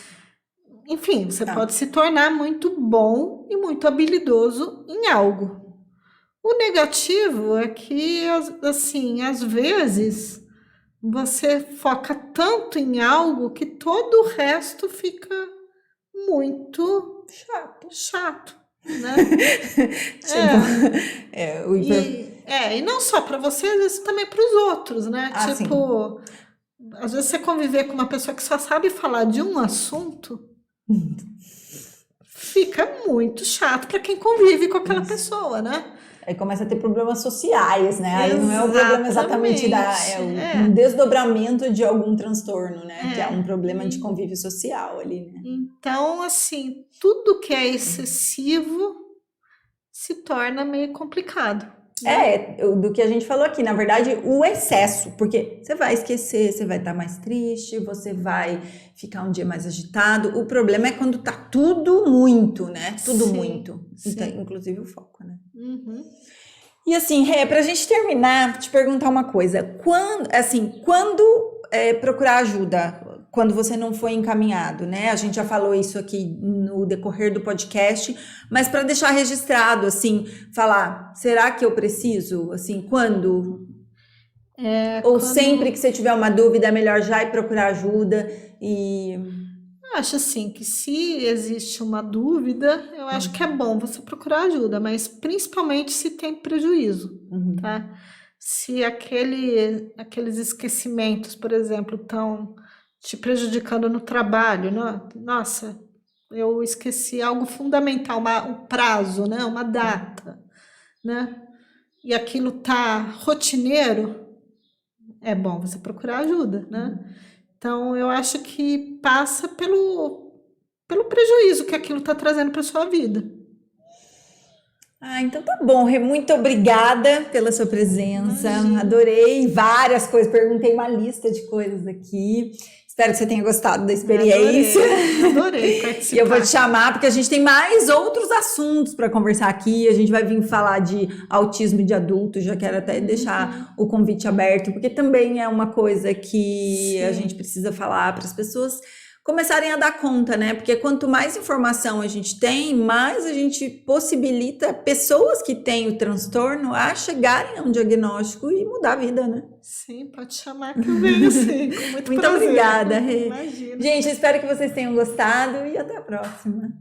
Enfim, você pode se tornar muito bom e muito habilidoso em algo. O negativo é que, assim, às vezes você foca tanto em algo que todo o resto fica muito chato, né? E não só para você, às vezes também para os outros, né? Tipo, às vezes você conviver com uma pessoa que só sabe falar de um assunto fica muito chato para quem convive com aquela pessoa, né?
Aí começa a ter problemas sociais, né? Aí não é um problema exatamente um desdobramento de algum transtorno, né? Que é um problema de convívio social ali, né?
Então, assim, tudo que é excessivo se torna meio complicado.
Do que a gente falou aqui, na verdade, o excesso, porque você vai esquecer, você vai estar mais triste, você vai ficar um dia mais agitado. O problema é quando tá tudo muito, né? Tudo muito. Então, inclusive o foco, né? E assim, Rê, pra gente terminar, te perguntar uma coisa. Quando procurar ajuda? Quando você não foi encaminhado, né? A gente já falou isso aqui no decorrer do podcast, mas para deixar registrado, assim, falar, será que eu preciso? Assim, quando? Ou sempre que você tiver uma dúvida, é melhor já ir procurar ajuda e...
Acho assim que se existe uma dúvida, eu acho que é bom você procurar ajuda, mas principalmente se tem prejuízo, tá? Se aqueles esquecimentos, por exemplo, estão te prejudicando no trabalho, nossa, eu esqueci algo fundamental, um prazo, né? Uma data, né? E aquilo tá rotineiro, é bom você procurar ajuda, né? Então, eu acho que passa pelo prejuízo que aquilo está trazendo para sua vida.
Então tá bom, Rê, muito obrigada pela sua presença. Imagina. Adorei várias coisas, perguntei uma lista de coisas aqui. Espero que você tenha gostado da experiência.
Adorei participar.
E eu vou te chamar porque a gente tem mais outros assuntos para conversar aqui. A gente vai vir falar de autismo de adulto. Já quero até deixar o convite aberto, porque também é uma coisa que a gente precisa falar para as pessoas começarem a dar conta, né? Porque quanto mais informação a gente tem, mais a gente possibilita pessoas que têm o transtorno a chegarem a um diagnóstico e mudar a vida, né?
Sim, pode chamar que eu venho sim, com muito prazer.
Obrigada, Rê.
Imagina.
Gente, espero que vocês tenham gostado e até a próxima.